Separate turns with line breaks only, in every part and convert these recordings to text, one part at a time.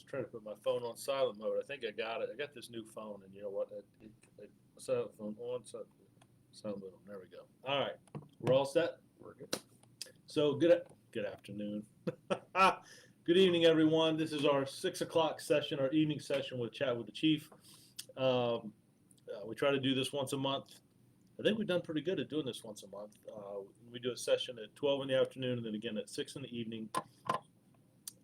trying to put my phone on silent mode. I think I got it. I got this new phone, and you know what? Silent phone on, silent mode on. There we go. All right, we're all set.
We're good.
So good afternoon. Good evening, everyone. This is our 6 o'clock session, our evening session with Chat with the Chief. We try to do this once a month. I think we've done pretty good at doing this once a month. We do a session at 12 in the afternoon and then again at 6 in the evening.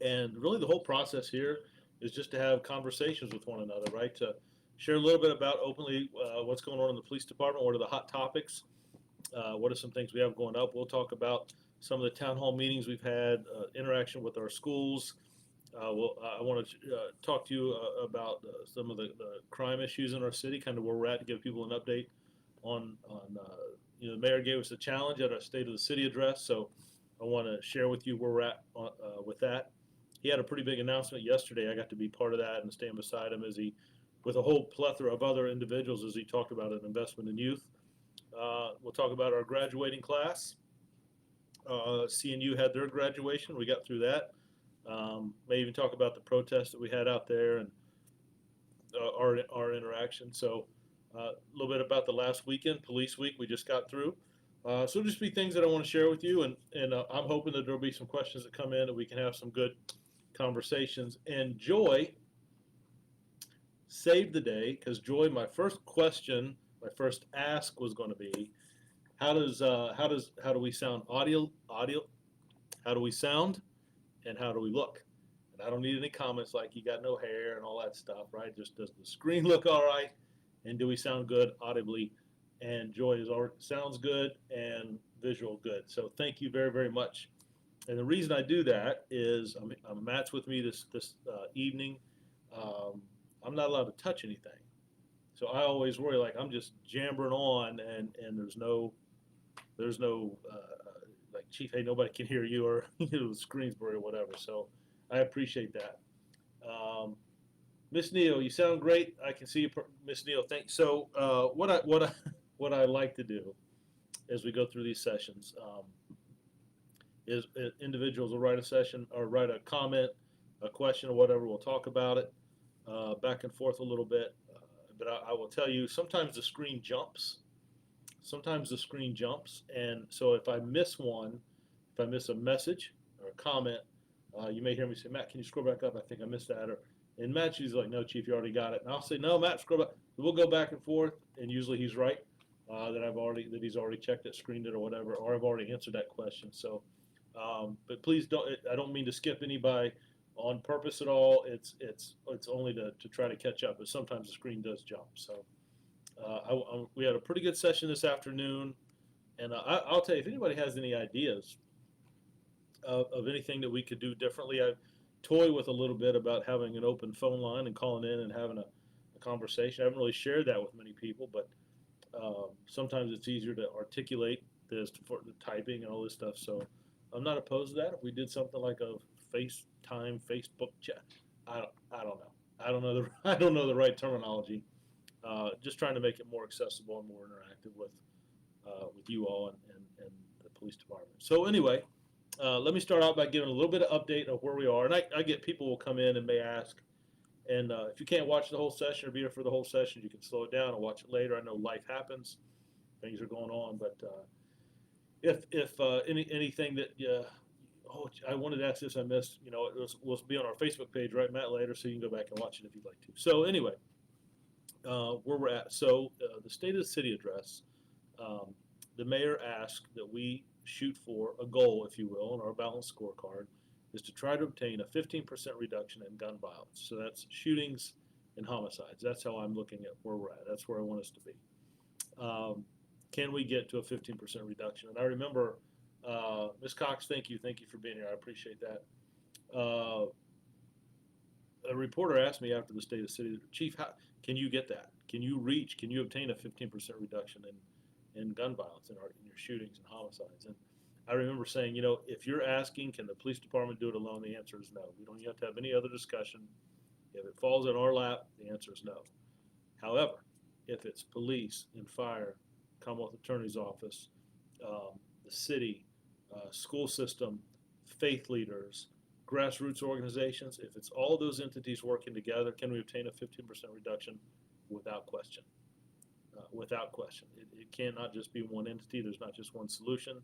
And really the whole process here is just to have conversations with one another, right? To share a little bit about openly what's going on in the police department, what are the hot topics, what are some things we have going up. We'll talk about some of the town hall meetings we've had, interaction with our schools. I want to talk to you about some of the crime issues in our city, kind of where we're at, to give people an update on the mayor gave us a challenge at our State of the City address, so I want to share with you where we're at with that. He had a pretty big announcement yesterday. I got to be part of that and stand beside him as he, with a whole plethora of other individuals, as he talked about an investment in youth. We'll talk about our graduating class. CNU had their graduation. We got through that. May even talk about the protests that we had out there and our interaction. So a little bit about the last weekend, Police Week, we just got through. So just be things that I want to share with you, and I'm hoping that there'll be some questions that come in, that we can have some good conversations. And Joy saved the day, because Joy, my first question, my first ask was going to be, how do we sound audio? How do we sound, and how do we look? And I don't need any comments like you got no hair and all that stuff, right? Just does the screen look all right, and do we sound good audibly? And Joy sounds good and visual good. So thank you very, very much. And the reason I do that is Matt's with me this evening. I'm not allowed to touch anything, so I always worry like I'm just jambering on, and there's no like, Chief, hey, nobody can hear you, or Screensbury or whatever. So I appreciate that. Miss Neal, you sound great. I can see you, Miss Neal. Thanks. So what I like to do as we go through these sessions is individuals will write a session or write a comment, a question, or whatever. We'll talk about it back and forth a little bit. But I will tell you, sometimes the screen jumps. And so if I miss one, if I miss a message or a comment, you may hear me say, Matt, can you scroll back up? I think I missed that. And Matt's usually like, no, Chief, you already got it. And I'll say, no, Matt, scroll back. We'll go back and forth, and usually he's right, that he's already checked it, screened it, or whatever, or I've already answered that question. So, but please don't. I don't mean to skip anybody on purpose at all. It's only to try to catch up, but sometimes the screen does jump. So. We had a pretty good session this afternoon, and I'll tell you, if anybody has any ideas of anything that we could do differently, I toy with a little bit about having an open phone line and calling in and having a conversation. I haven't really shared that with many people, but sometimes it's easier to articulate this for the typing and all this stuff. So I'm not opposed to that. If we did something like a FaceTime, Facebook chat, I don't know. I don't know the right terminology. Just trying to make it more accessible and more interactive with you all and the police department. So anyway, let me start out by giving a little bit of update of where we are. And I get people will come in and may ask, and if you can't watch the whole session or be here for the whole session, you can slow it down and watch it later. I know life happens, things are going on, but if anything that I wanted to ask this, I missed. Will be on our Facebook page, right, Matt, later, so you can go back and watch it if you'd like to. So anyway. Where we're at. So the State of the City address, the mayor asked that we shoot for a goal, if you will, on our balanced scorecard, is to try to obtain a 15% reduction in gun violence. So that's shootings and homicides. That's how I'm looking at where we're at. That's where I want us to be. Can we get to a 15% reduction? And I remember, Ms. Cox, thank you for being here. I appreciate that. A reporter asked me after the State of the City, Chief, how can you get that? Can you obtain a 15% reduction in gun violence in your shootings and homicides? And I remember saying, if you're asking, can the police department do it alone? The answer is no. We don't have to have any other discussion. If it falls in our lap, the answer is no. However, if it's police and fire, Commonwealth Attorney's Office, the city, school system, faith leaders, grassroots organizations. If it's all those entities working together, can we obtain a 15% reduction? Without question. Without question. It cannot just be one entity. There's not just one solution.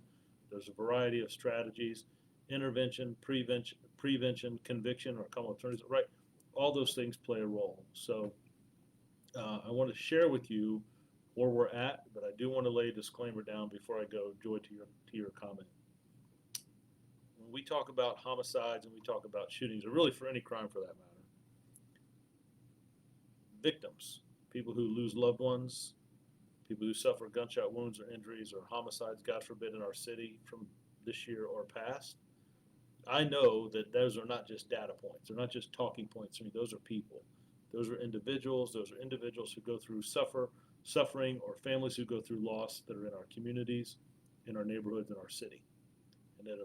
There's a variety of strategies, intervention, prevention, conviction, or common alternatives, right? All those things play a role. So I want to share with you where we're at, but I do want to lay a disclaimer down before I go, Joy, to your comment. When we talk about homicides and we talk about shootings, or really for any crime for that matter, victims, people who lose loved ones, people who suffer gunshot wounds or injuries or homicides, God forbid, in our city from this year or past, I know that those are not just data points. They're not just talking points to me. Those are people. Those are individuals. Those are individuals who go through suffering, or families who go through loss that are in our communities, in our neighborhoods, in our city. And it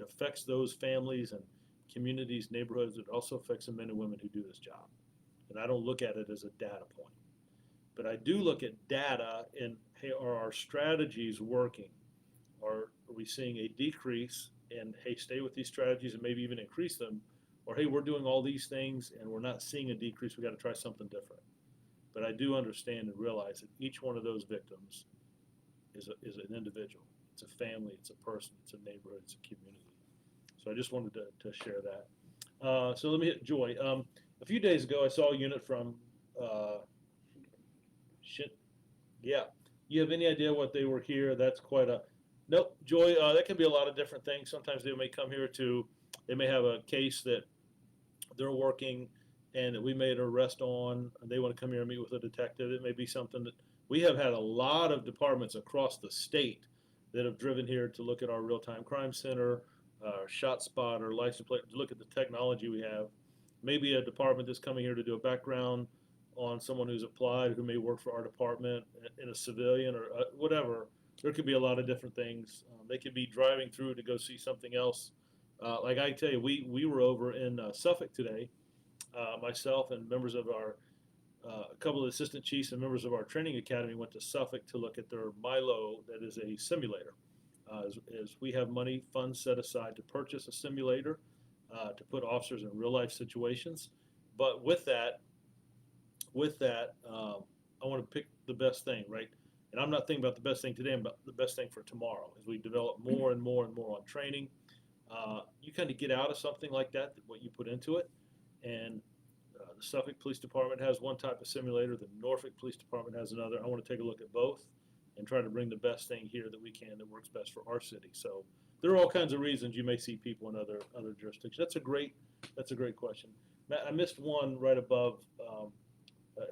affects those families and communities, neighborhoods. It also affects the men and women who do this job. And I don't look at it as a data point. But I do look at data and, hey, are our strategies working? Are we seeing a decrease? And, hey, stay with these strategies and maybe even increase them. Or, hey, we're doing all these things and we're not seeing a decrease. We got to try something different. But I do understand and realize that each one of those victims is an individual. It's a family. It's a person. It's a neighborhood. It's a community. So I just wanted to share that. So let me hit Joy. A few days ago, I saw a unit from Yeah. You have any idea what they were here? That's quite a... Nope, Joy, that can be a lot of different things. Sometimes they may come here they may have a case that they're working and that we made an arrest on, and they want to come here and meet with a detective. It may be something that... We have had a lot of departments across the state that have driven here to look at our real-time crime center, shot spotter, license plate, to look at the technology we have. Maybe a department that's coming here to do a background on someone who's applied, who may work for our department in a civilian or whatever. There could be a lot of different things. They could be driving through to go see something else. Like I tell you, we were over in Suffolk today, myself and members of our, a couple of assistant chiefs and members of our training academy went to Suffolk to look at their Milo, that is a simulator. As we have funds set aside to purchase a simulator to put officers in real life situations. But with that, I want to pick the best thing, right? And I'm not thinking about the best thing today, I'm about the best thing for tomorrow. As we develop more and more and more on training, you kind of get out of something like that, what you put into it. And the Suffolk Police Department has one type of simulator, the Norfolk Police Department has another. I want to take a look at both and try to bring the best thing here that we can that works best for our city. So there are all kinds of reasons you may see people in other jurisdictions. That's a great question. Matt, I missed one right above.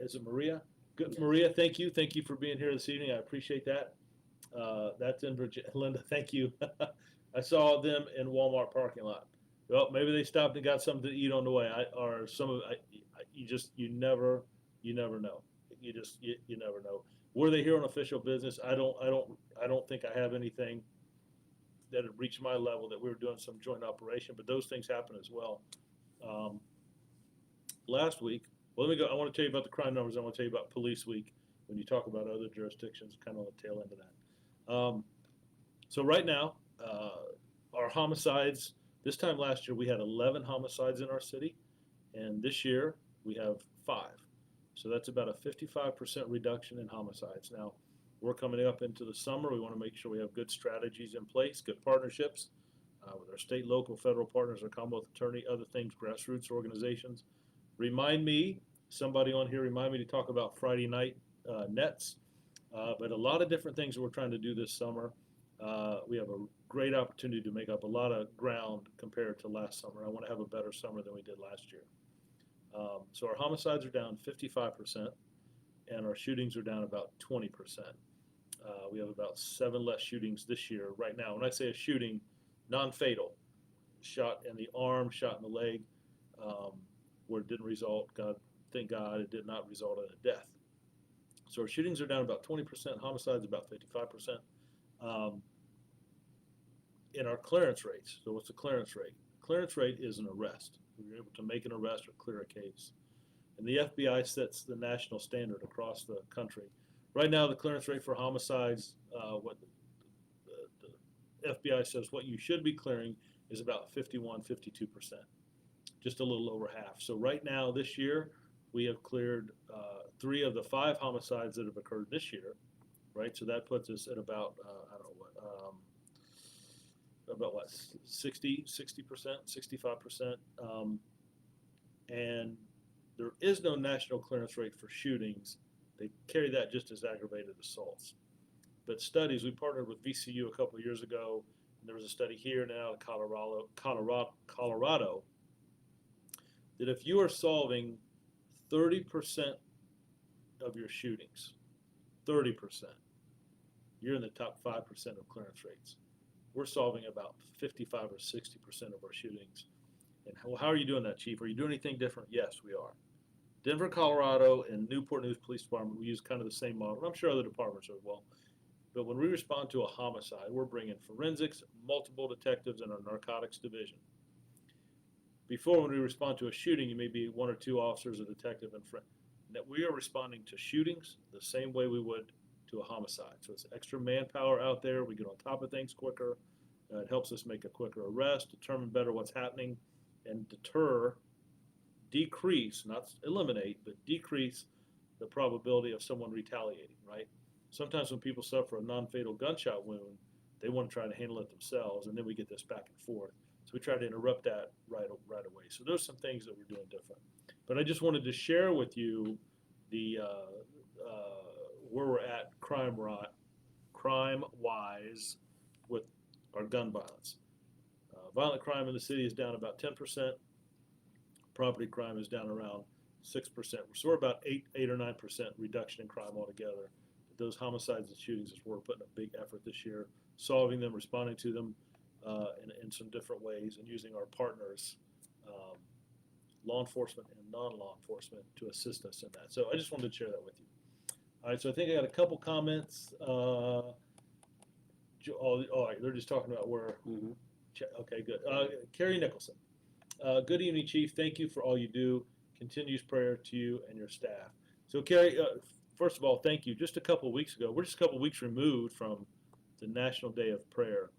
Is it Maria? Good, yes. Maria, thank you. Thank you for being here this evening. I appreciate that. That's in Virginia. Linda, thank you. I saw them in Walmart parking lot. Well, maybe they stopped and got something to eat on the way. You never know. You never know. Were they here on official business? I don't think I have anything that had reached my level that we were doing some joint operation, but those things happen as well. Last week, well, let me go. I want to tell you about the crime numbers. I want to tell you about Police Week when you talk about other jurisdictions, kind of on the tail end of that. So right now, our homicides, this time last year, we had 11 homicides in our city, and this year we have 5. So that's about a 55% reduction in homicides. Now, we're coming up into the summer. We want to make sure we have good strategies in place, good partnerships with our state, local, federal partners, our Commonwealth Attorney, other things, grassroots organizations. Somebody on here remind me to talk about Friday night nets, but a lot of different things that we're trying to do this summer. We have a great opportunity to make up a lot of ground compared to last summer. I want to have a better summer than we did last year. So our homicides are down 55%, and our shootings are down about 20%. We have about 7 less shootings this year right now. When I say a shooting, non-fatal, shot in the arm, shot in the leg, where it didn't result, thank God, it did not result in a death. So our shootings are down about 20%, homicides about 55%. In our clearance rates, so what's the clearance rate? Clearance rate is an arrest. We're able to make an arrest or clear a case. And the FBI sets the national standard across the country. Right now, the clearance rate for homicides, what the FBI says what you should be clearing is about 51, 52%, just a little over half. So right now, this year, we have cleared 3 of the 5 homicides that have occurred this year, right? So that puts us at about, I don't know about what, 60%, 65%. And there is no national clearance rate for shootings. They carry that just as aggravated assaults. But studies, we partnered with VCU a couple of years ago, and there was a study here now in Colorado, that if you are solving 30% of your shootings, 30%, you're in the top 5% of clearance rates. We're solving about 55 or 60% of our shootings. And how are you doing that, Chief? Are you doing anything different? Yes, we are. Denver, Colorado, and Newport News Police Department, we use kind of the same model. I'm sure other departments as well. But when we respond to a homicide, we're bringing forensics, multiple detectives, and our narcotics division. Before, when we respond to a shooting, you may be 1 or 2 officers, a detective, and friend. That we are responding to shootings the same way we would to a homicide. So it's extra manpower out there. We get on top of things quicker. It helps us make a quicker arrest, determine better what's happening, and decrease, not eliminate, but decrease the probability of someone retaliating, right? Sometimes when people suffer a non-fatal gunshot wound, they want to try to handle it themselves, and then we get this back and forth. So we try to interrupt that right away. So there's some things that we're doing different. But I just wanted to share with you the where we're at crime-wise with our gun violence. Violent crime in the city is down about 10%. Property crime is down around 6%. So we're about 8 or 9% reduction in crime altogether. Those homicides and shootings is where we're putting a big effort this year, solving them, responding to them in some different ways, and using our partners, law enforcement and non-law enforcement, to assist us in that. So I just wanted to share that with you. All right, so I think I got a couple comments. All right, they're just talking about where.
Mm-hmm.
Okay, good. Carrie Nicholson. Good evening, Chief. Thank you for all you do. Continuous prayer to you and your staff. So, Carrie, first of all, thank you. Just a couple of weeks ago, we're just a couple of weeks removed from the National Day of Prayer.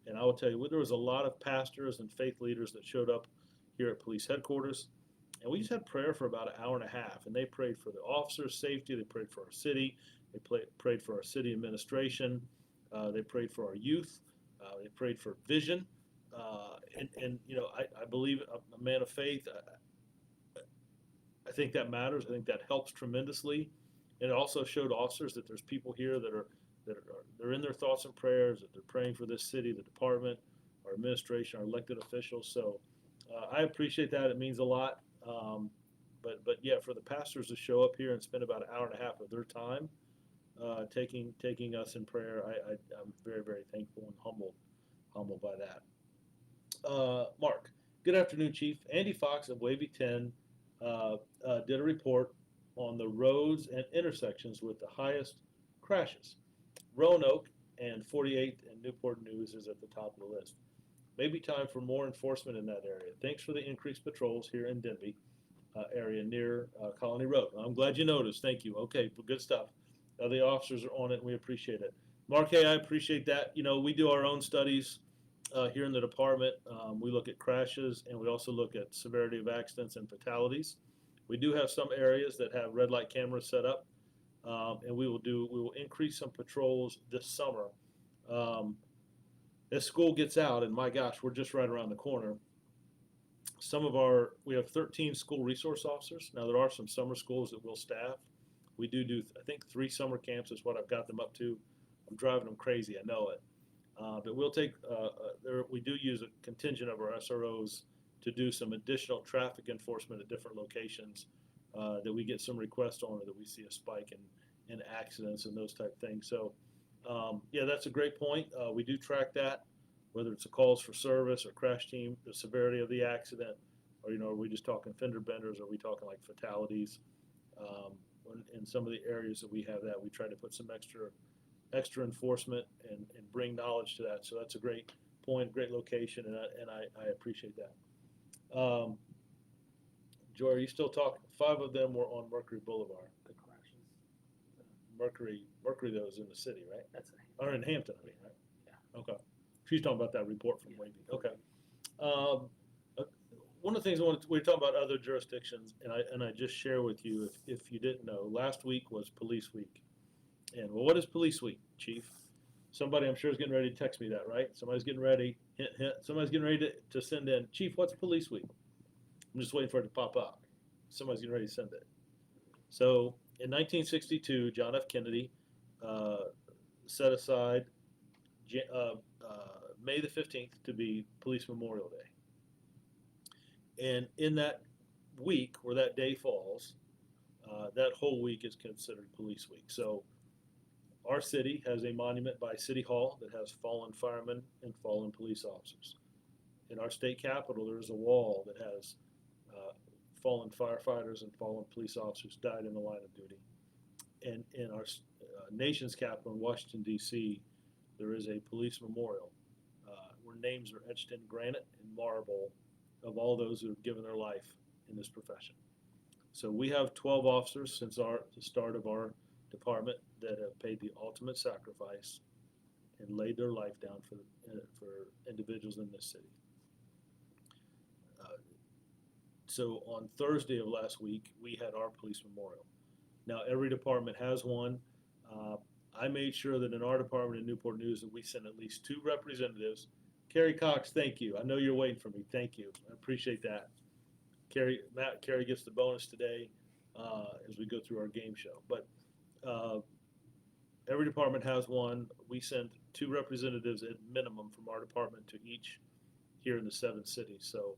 And I will tell you, there was a lot of pastors and faith leaders that showed up here at police headquarters. And we just had prayer for about an hour and a half. And they prayed for the officers' safety. They prayed for our city. They prayed for our city administration. They prayed for our youth. They prayed for vision. And you know, I believe a man of faith. I think that matters. I think that helps tremendously. And it also showed officers that there's people here that are they're in their thoughts and prayers, that they're praying for this city, the department, our administration, our elected officials. So I appreciate that. It means a lot. But yeah, for the pastors to show up here and spend about an hour and a half of their time taking us in prayer, I'm very, very thankful and humbled by that. Mark, good afternoon, Chief. Andy Fox of Wavy 10 did a report on the roads and intersections with the highest crashes. Roanoke and 48th and Newport News is at the top of the list. Maybe time for more enforcement in that area. Thanks for the increased patrols here in Denby area near Colony Road. I'm glad you noticed. Thank you. Okay, good stuff. The officers are on it, and we appreciate it. Mark, hey, I appreciate that. You know, we do our own studies here in the department. We look at crashes, and we also look at severity of accidents and fatalities. We do have some areas that have red light cameras set up, and we will increase some patrols this summer. As school gets out, and my gosh, we're just right around the corner. We have 13 school resource officers. Now, there are some summer schools that will staff. We do, I think, 3 summer camps is what I've got them up to. I'm driving them crazy, I know it. But we'll take, we do use a contingent of our SROs to do some additional traffic enforcement at different locations that we get some requests on, or that we see a spike in accidents and those type of things. So, yeah, that's a great point. We do track that, whether it's a calls for service or crash team, the severity of the accident, or, you know, are we just talking fender benders? Are we talking like fatalities? In some of the areas that we have that, we try to put some extra enforcement and bring knowledge to that. So that's a great point, great location, and I appreciate that. Joy, are you still talking? 5 of them were on Mercury Boulevard.
The crashes.
Mercury though is in the city, right?
That's
Or in Hampton, I mean, right?
Yeah.
Okay. She's talking about that report from Wavy. Okay. Um, uh, One of the things we were talking about other jurisdictions, and I just share with you, if you didn't know, last week was Police Week. And well, what is Police Week, Chief? Somebody I'm sure is getting ready to text me that, right? Somebody's getting ready. Hint, hint. Somebody's getting ready to send in, Chief, what's Police Week? I'm just waiting for it to pop up. Somebody's getting ready to send it. So in 1962, John F. Kennedy uh, set aside May the 15th to be Police Memorial Day. And in that week, where that day falls, that whole week is considered Police Week. So our city has a monument by City Hall that has fallen firemen and fallen police officers. In our state capitol, there is a wall that has fallen firefighters and fallen police officers died in the line of duty. And in our nation's capital in Washington, D.C., there is a police memorial where names are etched in granite and marble of all those who have given their life in this profession. So we have 12 officers since the start of our department that have paid the ultimate sacrifice and laid their life down for individuals in this city. So on Thursday of last week, we had our police memorial. Now, every department has one. I made sure that in our department in Newport News that we sent at least 2 representatives. Carrie Cox, thank you. I know you're waiting for me. Thank you. I appreciate that. Carrie gets the bonus today as we go through our game show. But every department has one. We send 2 representatives at minimum from our department to each here in the 7 cities. So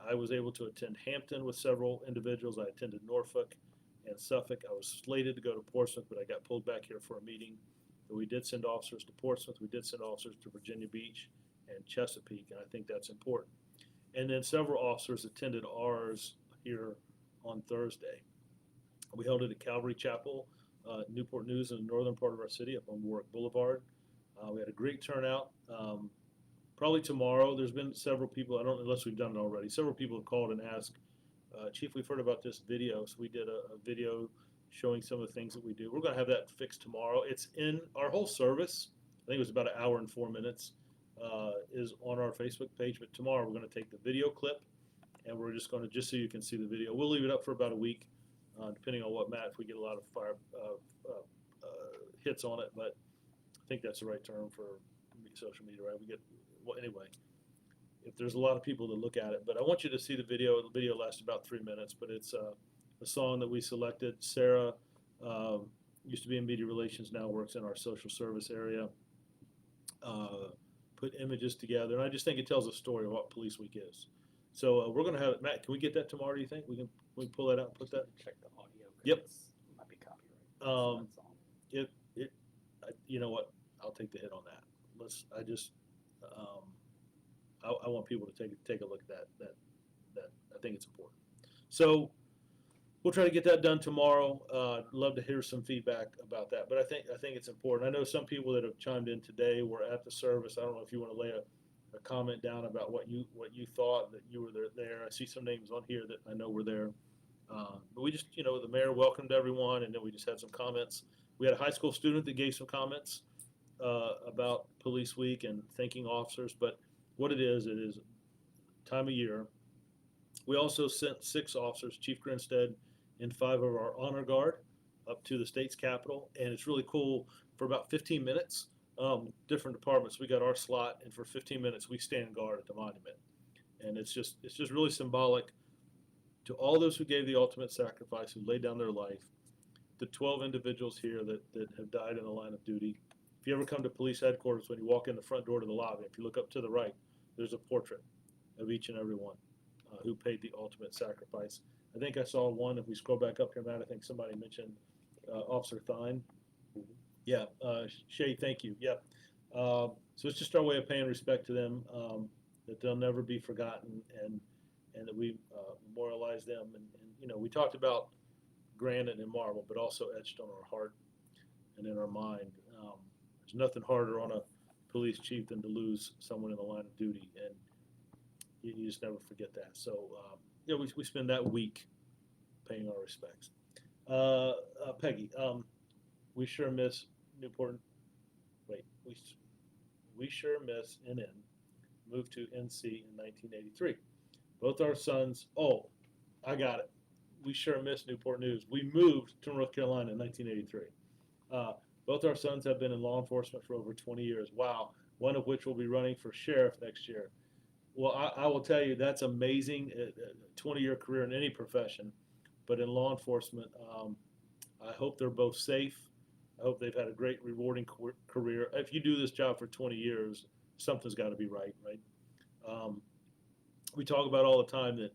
I was able to attend Hampton with several individuals. I attended Norfolk and Suffolk. I was slated to go to Portsmouth, but I got pulled back here for a meeting. But we did send officers to Portsmouth. We did send officers to Virginia Beach and Chesapeake, and I think that's important. And then several officers attended ours here on Thursday. We held it at Calvary Chapel, Newport News, in the northern part of our city up on Warwick Boulevard. We had a great turnout. Probably tomorrow, there's been several people, I don't know unless we've done it already, several people have called and asked, Chief, we've heard about this video. So we did a video showing some of the things that we do. We're going to have that fixed tomorrow. It's in our whole service. I think it was about 1 hour and 4 minutes is on our Facebook page. But tomorrow we're going to take the video clip and we're just going to, just so you can see the video. We'll leave it up for about a week, depending on what, Matt, if we get a lot of hits on it. But I think that's the right term for social media, right? We get, well, anyway, if there's a lot of people that look at it. But I want you to see the video. The video lasts about 3 minutes, but it's a song that we selected. Sarah used to be in media relations, now works in our social service area. Put images together, and I just think it tells a story of what Police Week is. So we're going to have it. Matt, can we get that tomorrow, do you think? We pull that out and put that?
Check the audio.
Yep.
It might be copyright.
You know what? I'll take the hit on that. I want people to take a look at that. I think it's important. So we'll try to get that done tomorrow. I'd love to hear some feedback about that. But I think it's important. I know some people that have chimed in today were at the service. I don't know if you want to lay a comment down about what you thought, that you were there. I see some names on here that I know were there. But we just, the mayor welcomed everyone, and then we just had some comments. We had a high school student that gave some comments about Police Week and thanking officers. But what it is time of year. We also sent 6 officers, Chief Grinstead and 5 of our honor guard, up to the state's capitol. And it's really cool. For about 15 minutes, different departments, we got our slot, and for 15 minutes we stand guard at the monument. And it's just really symbolic to all those who gave the ultimate sacrifice, who laid down their life, the 12 individuals here that have died in the line of duty. If you ever come to police headquarters, when you walk in the front door to the lobby, if you look up to the right, there's a portrait of each and every one who paid the ultimate sacrifice. I think I saw one. If we scroll back up here, Matt, I think somebody mentioned Officer Thine. Yeah, Shay, thank you. Yep. So it's just our way of paying respect to them, that they'll never be forgotten, and that we memorialize them. And we talked about granite and marble, but also etched on our heart and in our mind. There's nothing harder on a police chief than to lose someone in the line of duty, and you just never forget that. So we spend that week paying our respects. Peggy, we sure miss Newport. Wait, we sure miss NN moved to NC in 1983. Both our sons, oh, I got it. We sure miss Newport News. We moved to North Carolina in 1983. Both our sons have been in law enforcement for over 20 years. Wow. One of which will be running for sheriff next year. Well, I will tell you, that's amazing. A 20-year career in any profession, but in law enforcement, I hope they're both safe. I hope they've had a great, rewarding career. If you do this job for 20 years, something's got to be right, right? We talk about all the time that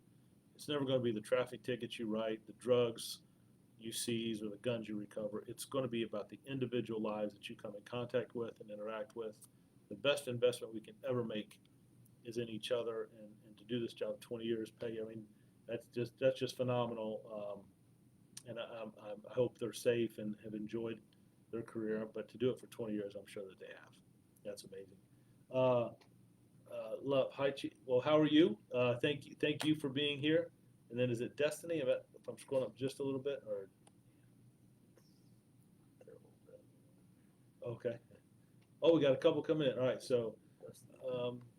it's never going to be the traffic tickets you write, the drugs you seize, or the guns you recover. It's going to be about the individual lives that you come in contact with and interact with. The best investment we can ever make is in each other, and to do this job 20 years, Peggy, I mean, that's just phenomenal. And I hope they're safe and have enjoyed their career, but to do it for 20 years, I'm sure that they have. That's amazing. Love, hi, Chief. Well, how are you? Thank you for being here. And then is it Destiny? If I'm scrolling up just a little bit, or okay. Oh, we got a couple coming in. All right, so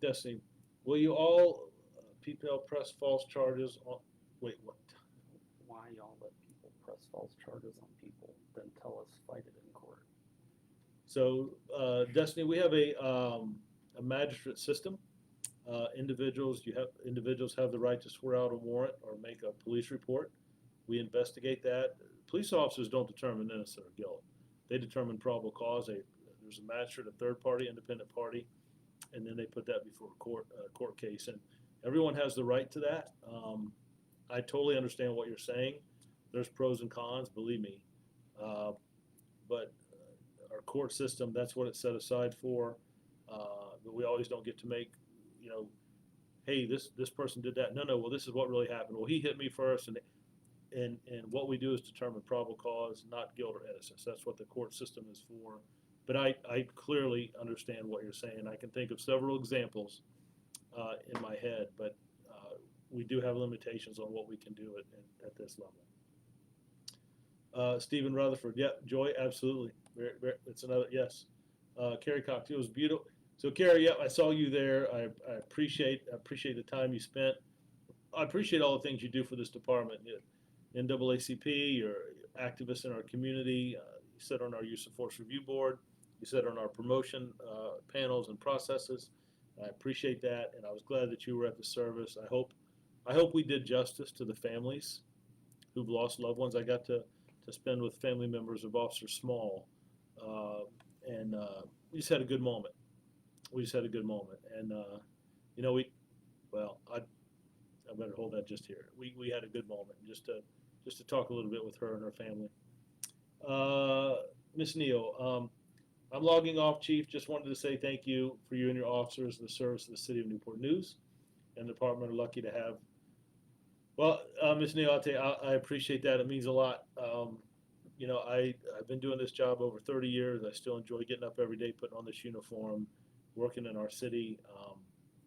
Destiny, will you all PPL press false charges on? Wait, what?
Why y'all let people press false charges on people, then tell us fight it in court?
So, Destiny, we have a magistrate system. Individuals have the right to swear out a warrant or make a police report. We investigate that. Police officers don't determine innocent or guilt. They determine probable cause. There's a magistrate, a third party, independent party, and then they put that before a court case. And everyone has the right to that. I totally understand what you're saying. There's pros and cons, believe me. But our court system, that's what it's set aside for. But we always don't get to make, hey, this person did that. No, well, this is what really happened. Well, he hit me first, and what we do is determine probable cause, not guilt or innocence. That's what the court system is for. But I clearly understand what you're saying. I can think of several examples in my head, but we do have limitations on what we can do at this level. Stephen Rutherford, yep, Joy, absolutely. It's another, yes. Carrie Cox, it was beautiful. So Carrie, yeah, I saw you there. I appreciate the time you spent. I appreciate all the things you do for this department. NAACP, you're activists in our community. You sit on our use of force review board. You sit on our promotion panels and processes. I appreciate that, and I was glad that you were at the service. I hope we did justice to the families who've lost loved ones. I got to spend with family members of Officer Small, and we just had a good moment. And I better hold that just here. We had a good moment just to talk a little bit with her and her family. Miss Neal, I'm logging off, Chief. Just wanted to say thank you for you and your officers, the service of the City of Newport News, and the department are lucky to have. Well, Miss Neal, I'll tell you, I appreciate that. It means a lot. I've been doing this job over 30 years. I still enjoy getting up every day, putting on this uniform, working in our city.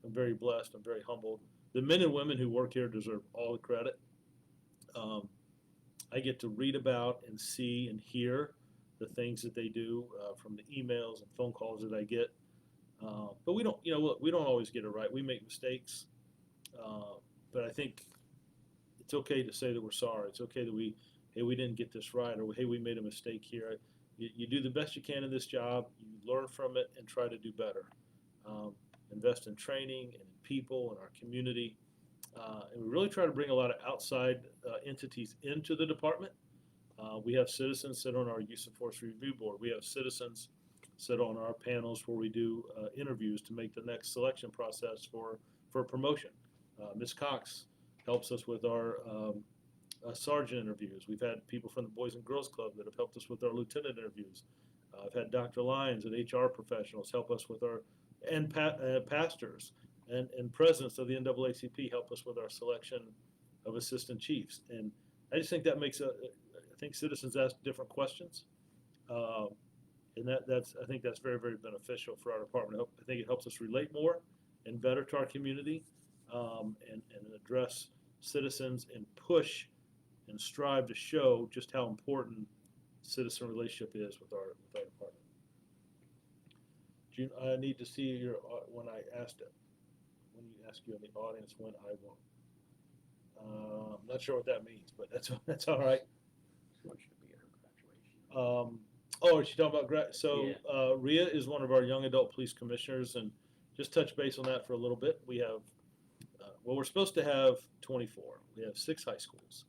I'm very blessed. I'm very humbled. The men and women who work here deserve all the credit. I get to read about and see and hear the things that they do from the emails and phone calls that I get. But we don't always get it right. We make mistakes. But I think it's okay to say that we're sorry. It's okay that we didn't get this right, or hey, we made a mistake here. You do the best you can in this job. You learn from it and try to do better. Invest in training and in people and our community. And we really try to bring a lot of outside entities into the department. We have citizens sit on our use of force review board. We have citizens sit on our panels where we do interviews to make the next selection process for promotion. Ms. Cox helps us with our sergeant interviews. We've had people from the Boys and Girls Club that have helped us with our lieutenant interviews. I've had Dr. Lyons and HR professionals help us with our, and pastors and presidents of the NAACP help us with our selection of assistant chiefs. And I just think that makes I think citizens ask different questions. And I think that's very, very beneficial for our department. I think it helps us relate more and better to our community, and address citizens and push and strive to show just how important citizen relationship is with our department. June, I need to see your when I asked it. when you ask you in the audience when I won't. I'm not sure what that means, but that's all right.
She wants you to be at her graduation.
Oh, is she talking about so Rhea is one of our young adult police commissioners, and just touch base on that for a little bit. We have, well, we're supposed to have 24. We have 6 high schools,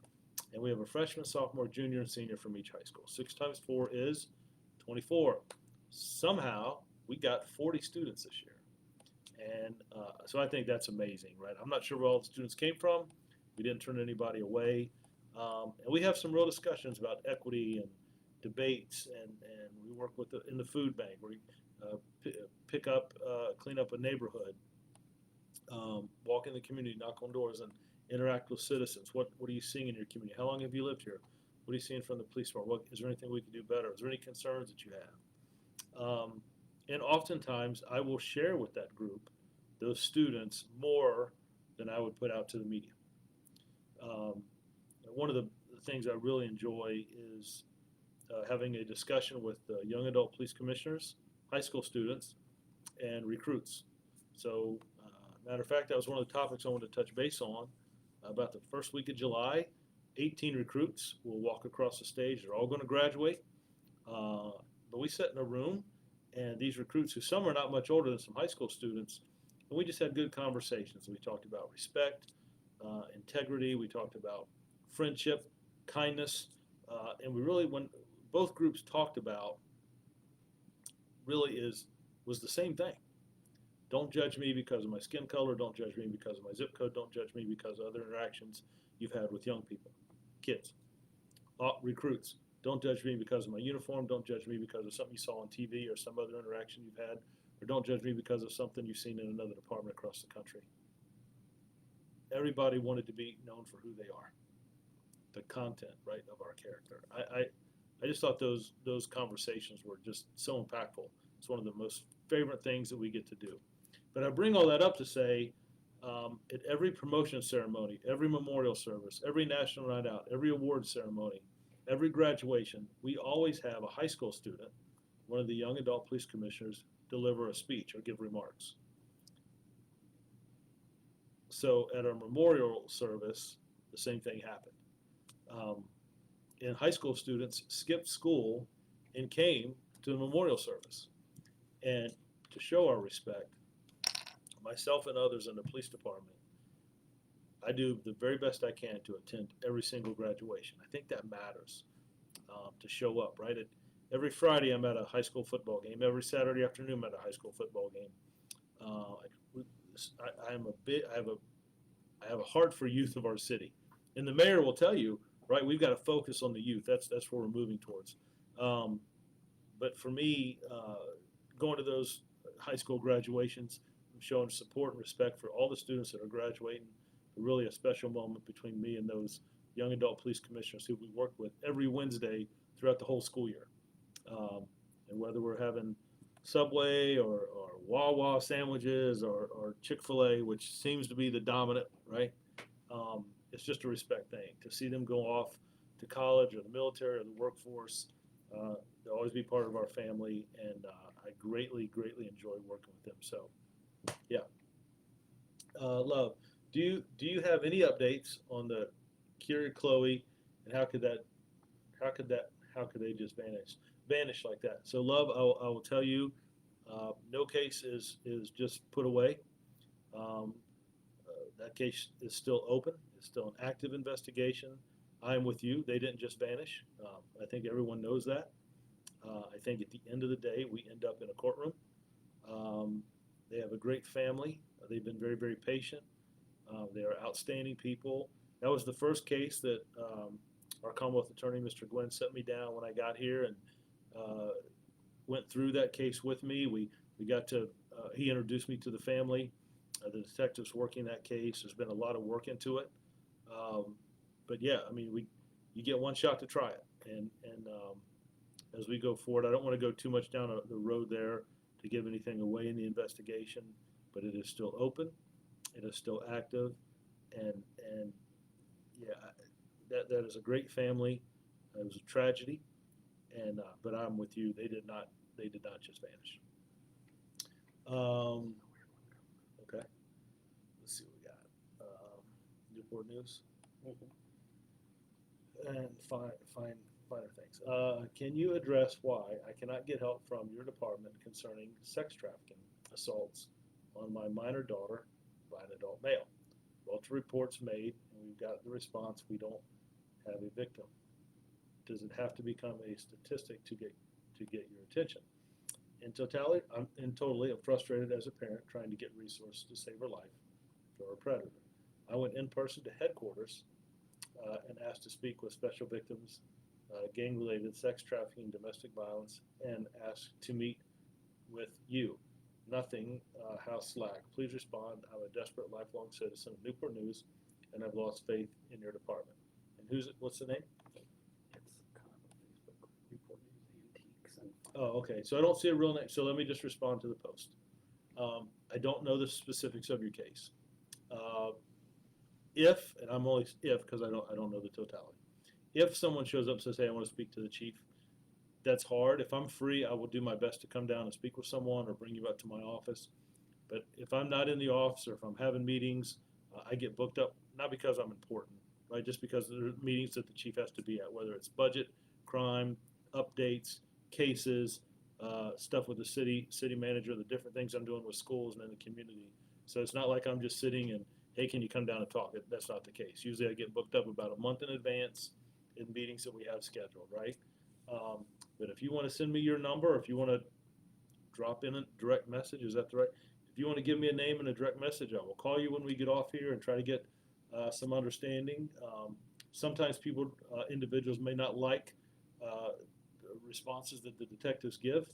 and we have a freshman, sophomore, junior, and senior from each high school. 6 times 4 is 24. Somehow, we got 40 students this year. And so I think that's amazing, right? I'm not sure where all the students came from. We didn't turn anybody away. And we have some real discussions about equity and debates, and we work with in the food bank. We pick up, clean up a neighborhood, walk in the community, knock on doors, and interact with citizens. What are you seeing in your community? How long have you lived here? What are you seeing from the police department? Is there anything we can do better? Is there any concerns that you have? And oftentimes, I will share with that group, those students, more than I would put out to the media. One of the things I really enjoy is having a discussion with young adult police commissioners, high school students, and recruits. So, matter of fact, that was one of the topics I wanted to touch base on. About the first week of July, 18 recruits will walk across the stage. They're all going to graduate. But we sat in a room, and these recruits, who some are not much older than some high school students, and we just had good conversations. We talked about respect, integrity. We talked about friendship, kindness, and we really, when both groups talked about, really was the same thing. Don't judge me because of my skin color. Don't judge me because of my zip code. Don't judge me because of other interactions you've had with young people, kids, recruits. Don't judge me because of my uniform. Don't judge me because of something you saw on TV or some other interaction you've had. Or don't judge me because of something you've seen in another department across the country. Everybody wanted to be known for who they are, the content, right, of our character. I just thought those conversations were just so impactful. It's one of the most favorite things that we get to do. But I bring all that up to say, at every promotion ceremony, every memorial service, every national night out, every award ceremony, every graduation, we always have a high school student, one of the young adult police commissioners, deliver a speech or give remarks. So at our memorial service, the same thing happened. And high school students skipped school and came to the memorial service. And to show our respect, myself and others in the police department, I do the very best I can to attend every single graduation. I think that matters, to show up, right? Every Friday I'm at a high school football game. Every Saturday afternoon I'm at a high school football game. I have a heart for youth of our city. And the mayor will tell you, right, we've got to focus on the youth. That's where we're moving towards. But for me, going to those high school graduations, showing support and respect for all the students that are graduating, really a special moment between me and those young adult police commissioners who we work with every Wednesday throughout the whole school year. And whether we're having Subway or Wawa sandwiches or Chick-fil-A, which seems to be the dominant, right? It's just a respect thing. To see them go off to college or the military or the workforce, they'll always be part of our family, and I greatly, greatly enjoy working with them. So, yeah. Love, do you have any updates on the Kira Chloe, and how could they just vanish like that? So, Love, I will tell you, no case is just put away. That case is still open. It's still an active investigation. I am with you. They didn't just vanish. I think everyone knows that. I think at the end of the day, we end up in a courtroom. They have a great family. They've been very, very patient. They are outstanding people. That was the first case that our Commonwealth Attorney, Mr. Gwynn, set me down when I got here and went through that case with me. We got to, he introduced me to the family, the detectives working that case. There's been a lot of work into it. But yeah, I mean, you get one shot to try it. And as we go forward, I don't want to go too much down the road there to give anything away in the investigation, but it is still open. It is still active. And yeah, that is a great family. It was a tragedy. And but I'm with you. They did not just vanish. Okay. Newport News.
Mhm.
And finer things. Can you address why I cannot get help from your department concerning sex trafficking assaults on my minor daughter by an adult male? Multiple reports made, and we've got the response, we don't have a victim. Does it have to become a statistic to get your attention? In totality, I'm frustrated as a parent trying to get resources to save her life for a predator. I went in person to headquarters and asked to speak with special victims, gang-related sex trafficking, domestic violence, and asked to meet with you. Nothing, House Slack. Please respond. I'm a desperate lifelong citizen of Newport News, and I've lost faith in your department. And what's the name?
It's kind of a Facebook group, Newport News Antiques and.
Oh, okay. So I don't see a real name. So let me just respond to the post. I don't know the specifics of your case. If, and I'm only if because I don't know the totality. If someone shows up and says, "Hey, I want to speak to the chief," that's hard. If I'm free, I will do my best to come down and speak with someone or bring you up to my office. But if I'm not in the office or if I'm having meetings, I get booked up, not because I'm important, right? Just because there are meetings that the chief has to be at, whether it's budget, crime, updates, cases, stuff with the city manager, the different things I'm doing with schools and in the community. So it's not like I'm just sitting and, hey, can you come down and talk? That's not the case. Usually I get booked up about a month in advance in meetings that we have scheduled, right? But if you want to send me your number, or if you want to drop in a direct message, is that the right? If you want to give me a name and a direct message, I will call you when we get off here and try to get some understanding. Sometimes individuals may not like responses that the detectives give.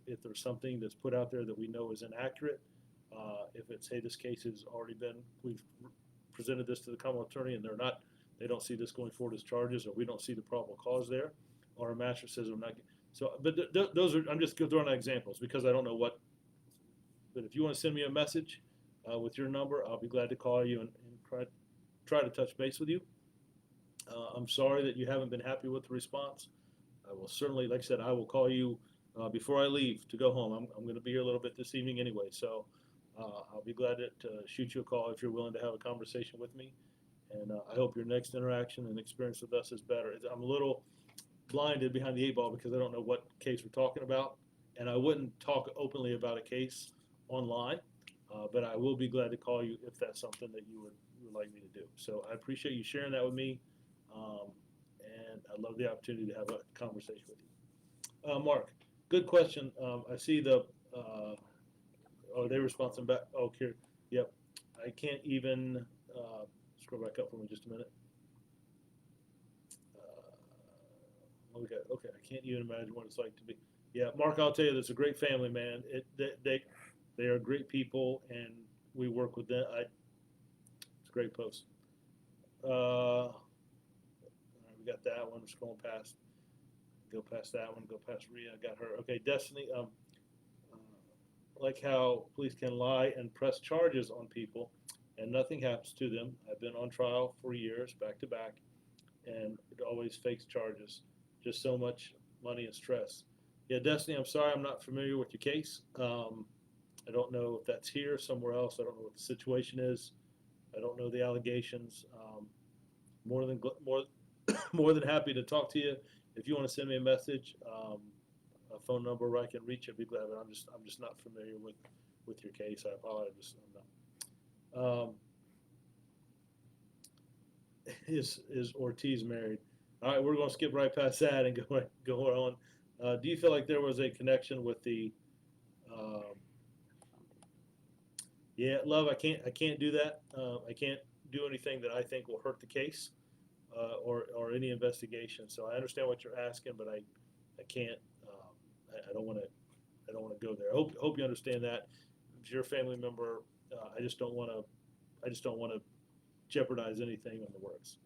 If there's something that's put out there that we know is inaccurate, if it's, hey, this case has already been, we've presented this to the Commonwealth Attorney and they don't see this going forward as charges, or we don't see the probable cause there, or a master says we're not. So, but those are, I'm just throwing out examples because I don't know what. But if you want to send me a message with your number, I'll be glad to call you and try to touch base with you. I'm sorry that you haven't been happy with the response. I will certainly, like I said, I will call you before I leave to go home. I'm going to be here a little bit this evening anyway, so I'll be glad to shoot you a call if you're willing to have a conversation with me. And I hope your next interaction and experience with us is better. I'm a little blinded behind the 8 ball because I don't know what case we're talking about, and I wouldn't talk openly about a case online, but I will be glad to call you if that's something that you would like me to do. So I appreciate you sharing that with me, and I'd love the opportunity to have a conversation with you. Mark, good question. I see they responding back. Oh, here, yep. I can't even scroll back up for me just a minute. Okay, I can't even imagine what it's like to be. Yeah, Mark, I'll tell you, it's a great family, man. They are great people, and we work with them. It's a great post. All right, we got that one. Scrolling past. Go past that one. Go past Rhea. Got her. Okay, Destiny. Like how police can lie and press charges on people, and nothing happens to them. I've been on trial for years, back to back, and it always fakes charges. Just so much money and stress. Yeah, Destiny, I'm sorry I'm not familiar with your case. I don't know if that's here or somewhere else. I don't know what the situation is. I don't know the allegations. More than happy to talk to you. If you want to send me a message, a phone number where I can reach you, I'd be glad. But I'm just not familiar with your case. I apologize. I'm not. Is Ortiz married? All right, we're going to skip right past that and go on. Do you feel like there was a connection with the? Yeah, love. I can't do that. I can't do anything that I think will hurt the case or any investigation. So I understand what you're asking, but I can't. I don't want to go there. I hope you understand that. If you're a family member, I just don't want to jeopardize anything in the works.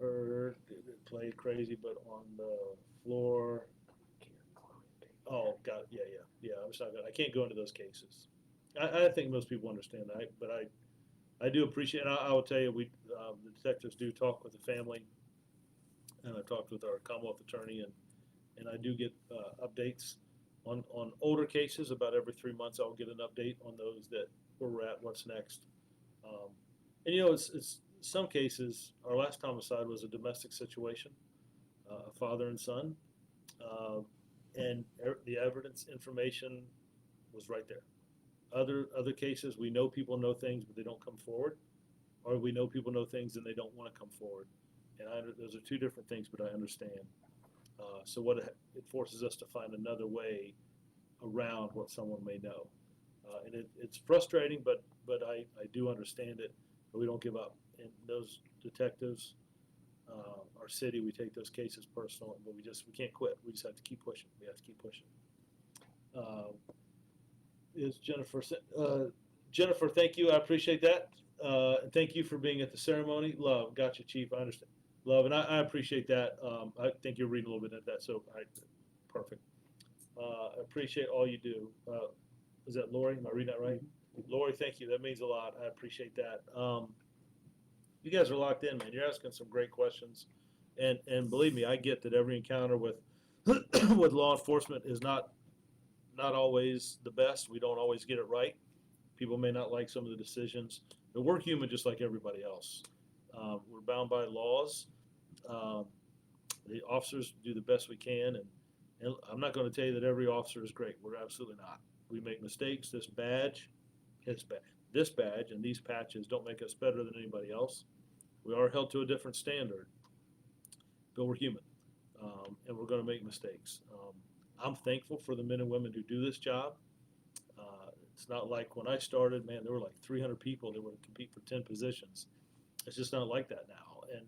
Her played crazy, but on the floor. Oh, got it. Yeah. I'm just not gonna. I can't go into those cases. I think most people understand that, but I do appreciate. And I will tell you, the detectives do talk with the family, and I talked with our Commonwealth attorney, and I do get updates on older cases. About every 3 months, I'll get an update on those that where we're at, what's next. And you know, it's some cases. Our last homicide was a domestic situation, a father and son, uh, and the evidence information was right there. Other cases, we know people know things, but they don't come forward, or we know people know things and they don't want to come forward. And those are two different things, but I understand. So what it forces us to find another way around what someone may know, and it's frustrating, but I do understand it. But we don't give up. And those detectives, our city, we take those cases personal, but we can't quit. We just have to keep pushing. We have to keep pushing. Uh, is Jennifer? Jennifer, thank you. I appreciate that. Thank you for being at the ceremony. Love, gotcha, Chief. I understand. Love, and I appreciate that. I think you're reading a little bit of that, so perfect. I appreciate all you do. Is that Lori? Am I reading that right? Lori, thank you. That means a lot. I appreciate that. You guys are locked in, man. You're asking some great questions, and believe me, I get that every encounter with with law enforcement is not always the best. We don't always get it right. People may not like some of the decisions, but we're human just like everybody else. We're bound by laws. Um, the officers do the best we can, and I'm not going to tell you that every officer is great. We're absolutely not. We make mistakes. This badge and these patches don't make us better than anybody else. We are held to a different standard, but we're human, and we're going to make mistakes. I'm thankful for the men and women who do this job. It's not like when I started, man, there were like 300 people that would compete for 10 positions. It's just not like that now. And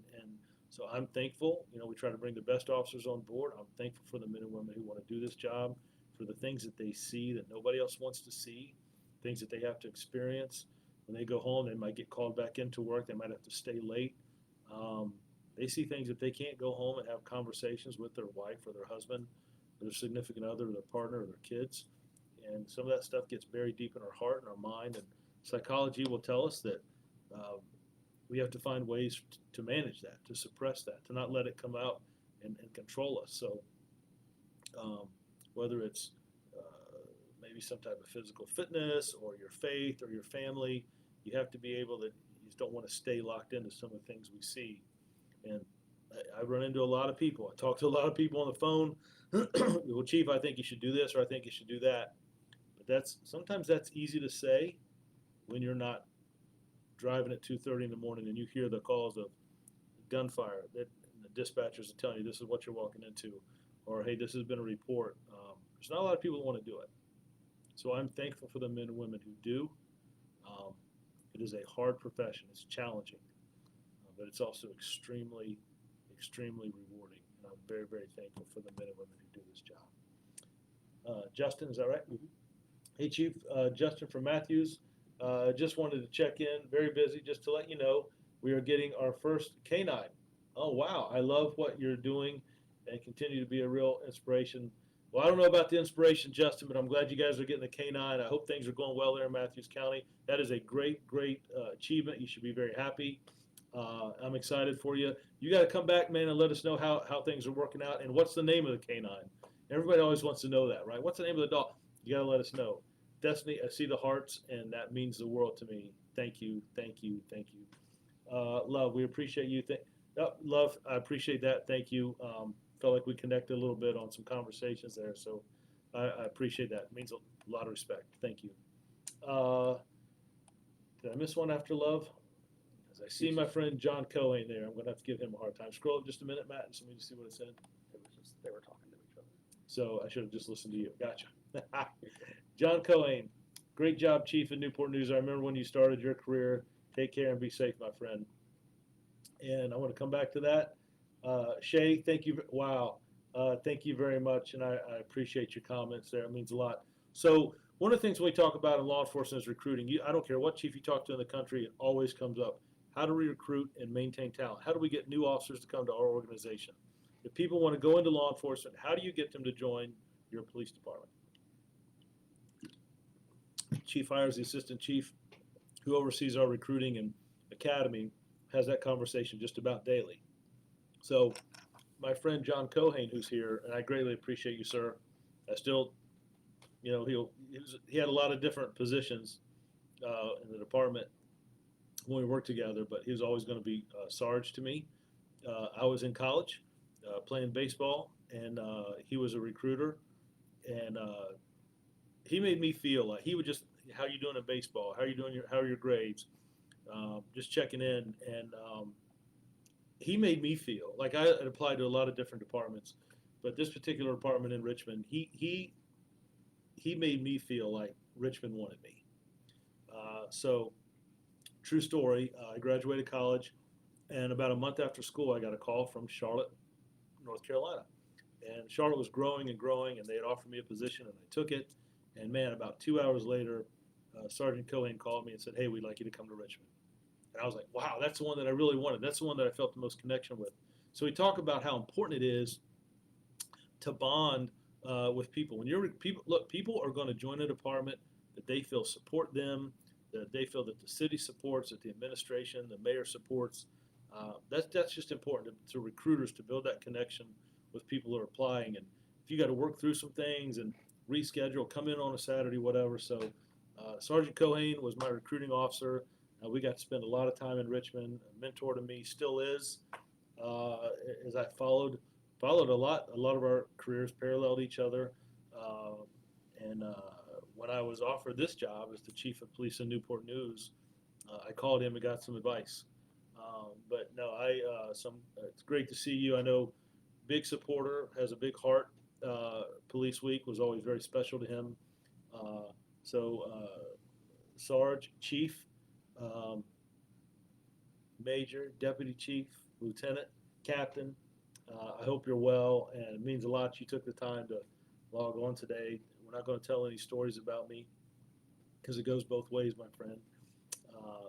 so I'm thankful. You know, we try to bring the best officers on board. I'm thankful for the men and women who want to do this job, for the things that they see that nobody else wants to see, things that they have to experience. When they go home, they might get called back into work. They might have to stay late. They see things that they can't go home and have conversations with their wife or their husband, or their significant other, or their partner, or their kids. And some of that stuff gets buried deep in our heart and our mind. And psychology will tell us that we have to find ways to manage that, to suppress that, to not let it come out and control us. So whether it's maybe some type of physical fitness or your faith or your family, you have to be able to, you just don't want to stay locked into some of the things we see. And I run into a lot of people. I talk to a lot of people on the phone. Well, Chief, I think you should do this, or I think you should do that. But sometimes that's easy to say when you're not driving at 2:30 in the morning and you hear the calls of gunfire that the dispatchers are telling you this is what you're walking into, or hey, this has been a report. There's not a lot of people that want to do it. So I'm thankful for the men and women who do. It is a hard profession. It's challenging, but it's also extremely, extremely rewarding. And I'm very, very thankful for the men and women who do this job. Justin, is that right?
Mhm.
Hey, Chief. Justin from Matthews. Just wanted to check in. Very busy. Just to let you know, we are getting our first canine. Oh, wow. I love what you're doing and continue to be a real inspiration. Well, I don't know about the inspiration, Justin, but I'm glad you guys are getting the canine. I hope things are going well there in Matthews County. That is a great, great achievement. You should be very happy. I'm excited for you. You got to come back, man, and let us know how things are working out. And what's the name of the canine? Everybody always wants to know that, right? What's the name of the dog? You got to let us know. Destiny, I see the hearts, and that means the world to me. Thank you, thank you, thank you. Love, we appreciate you. Love, I appreciate that. Thank you. Felt like we connected a little bit on some conversations there, so I appreciate that. It means a lot of respect. Thank you. Did I miss one after love? As I see my friend John Cohen there, I'm going to have to give him a hard time. Scroll up just a minute, Matt, and so we just see what it said.
They were talking to each other.
So I should have just listened to you. Gotcha. John Cohen, great job, Chief in Newport News. I remember when you started your career. Take care and be safe, my friend. And I want to come back to that. Shay, thank you. Wow. Thank you very much. And I appreciate your comments there. It means a lot. So one of the things we talk about in law enforcement is recruiting. I don't care what chief you talk to in the country, it always comes up. How do we recruit and maintain talent? How do we get new officers to come to our organization? If people want to go into law enforcement, how do you get them to join your police department? Chief hires the assistant chief who oversees our recruiting and academy, has that conversation just about daily. So my friend John Cohen, who's here, and I greatly appreciate you, sir. I still, you know, he had a lot of different positions in the department, when we worked together, but he was always going to be Sarge to me. I was in college playing baseball, and he was a recruiter, and he made me feel like he would just, how you doing in baseball? How are you doing? How are your grades? Just checking in, and he made me feel like I had applied to a lot of different departments, but this particular department in Richmond, he made me feel like Richmond wanted me. So, true story. I graduated college, and about a month after school, I got a call from Charlotte, North Carolina, and Charlotte was growing and growing, and they had offered me a position, and I took it. And man, about 2 hours later, Sergeant Cohen called me and said, "Hey, we'd like you to come to Richmond." And I was like, "Wow, that's the one that I really wanted. That's the one that I felt the most connection with." So we talk about how important it is to bond with people. When you're people, look, people are going to join a department that they feel support them, that they feel that the city supports, that the administration, the mayor supports. That's just important to recruiters to build that connection with people who are applying. And if you got to work through some things and reschedule, come in on a Saturday, whatever. So Sergeant Cohen was my recruiting officer. We got to spend a lot of time in Richmond. A mentor to me, still is. As I followed a lot. A lot of our careers paralleled each other. And when I was offered this job as the chief of police in Newport News, I called him and got some advice. But no, it's great to see you. I know, big supporter, has a big heart. Police Week was always very special to him. So, Sarge, Chief, Major, Deputy Chief, Lieutenant, Captain, I hope you're well, and it means a lot you took the time to log on today. We're not going to tell any stories about me because it goes both ways, my friend.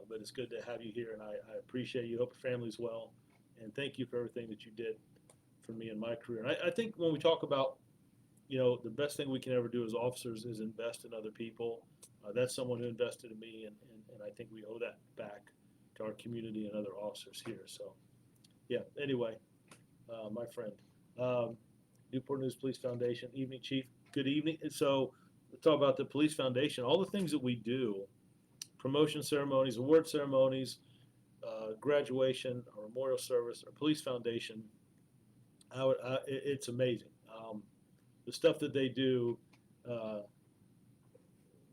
But it's good to have you here, and I appreciate you. Hope your family's well, and thank you for everything that you did for me in my career. And I think when we talk about, the best thing we can ever do as officers is invest in other people. That's someone who invested in me, and I think we owe that back to our community and other officers here. So, yeah, anyway, my friend. Newport News Police Foundation, evening chief, good evening. So, we'll talk about the Police Foundation, all the things that we do, promotion ceremonies, award ceremonies, graduation, our memorial service, our Police Foundation. It's amazing. The stuff that they do.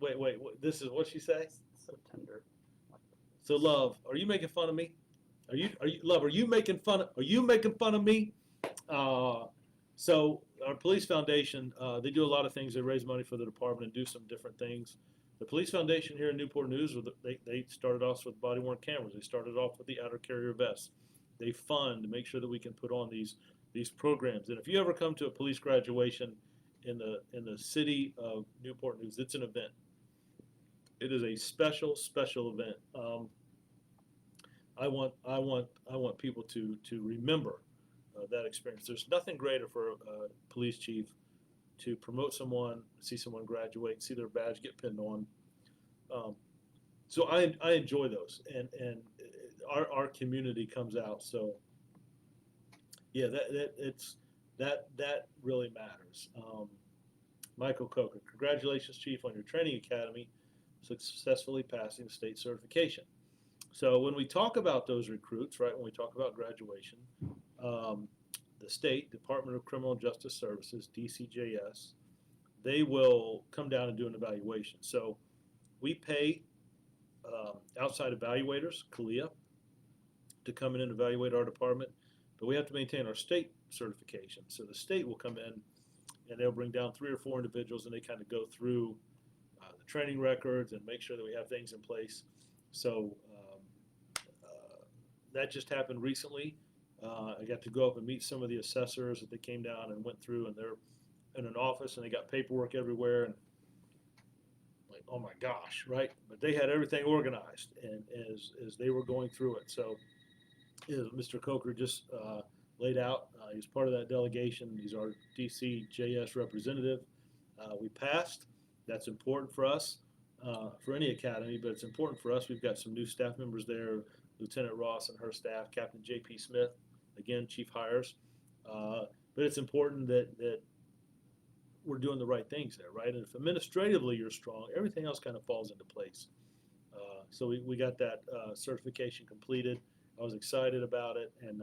Wait, this is what she say?
So tender.
So, Love, are you making fun of me? Love, are you making fun of me? So our Police Foundation, they do a lot of things. They raise money for the department and do some different things. The Police Foundation here in Newport News, they started off with body-worn cameras. They started off with the outer carrier vests. They fund to make sure that we can put on these programs. And if you ever come to a police graduation in the city of Newport News, it's an event. It is a special event. I want people to remember that experience. There's nothing greater for a police chief to promote someone, see someone graduate, see their badge get pinned on. So I enjoy those, and our community comes out. So yeah, that really matters. Michael Coker, congratulations, Chief, on your training academy successfully passing state certification. So when we talk about those recruits, right, when we talk about graduation, the state Department of Criminal Justice Services, DCJS, they will come down and do an evaluation. So we pay outside evaluators, CALEA, to come in and evaluate our department, but we have to maintain our state certification. So the state will come in and they'll bring down 3 or 4 individuals, and they kind of go through the training records and make sure that we have things in place. So that just happened recently. I got to go up and meet some of the assessors that they came down and went through, and they're in an office and they got paperwork everywhere, and like, oh my gosh, right? But they had everything organized, and as they were going through it. So as Mr. Coker just laid out, he's part of that delegation. He's our DCJS representative. We passed. That's important for us, for any academy, but it's important for us. We've got some new staff members there, Lieutenant Ross and her staff, Captain J.P. Smith, again, chief hires. But it's important that we're doing the right things there, right? And if administratively you're strong, everything else kind of falls into place. So we got that certification completed. I was excited about it, and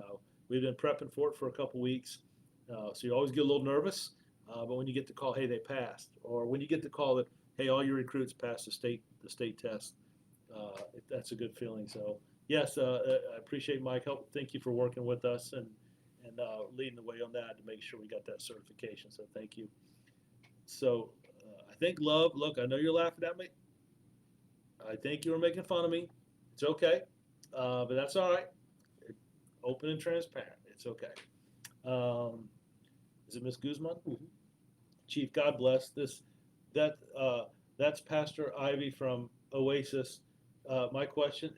we've been prepping for it for a couple weeks. So you always get a little nervous, but when you get the call, hey, they passed, or when you get the call that, hey, all your recruits passed the state test, that's a good feeling. So yes, I appreciate Mike help. Thank you for working with us and leading the way on that to make sure we got that certification. So thank you. So I think Love, look, I know you're laughing at me. I think you were making fun of me. It's okay, but that's all right. Open and transparent. It's okay. Is it Miss Guzman?
Mhm.
Chief, God bless this. That's Pastor Ivy from Oasis. My question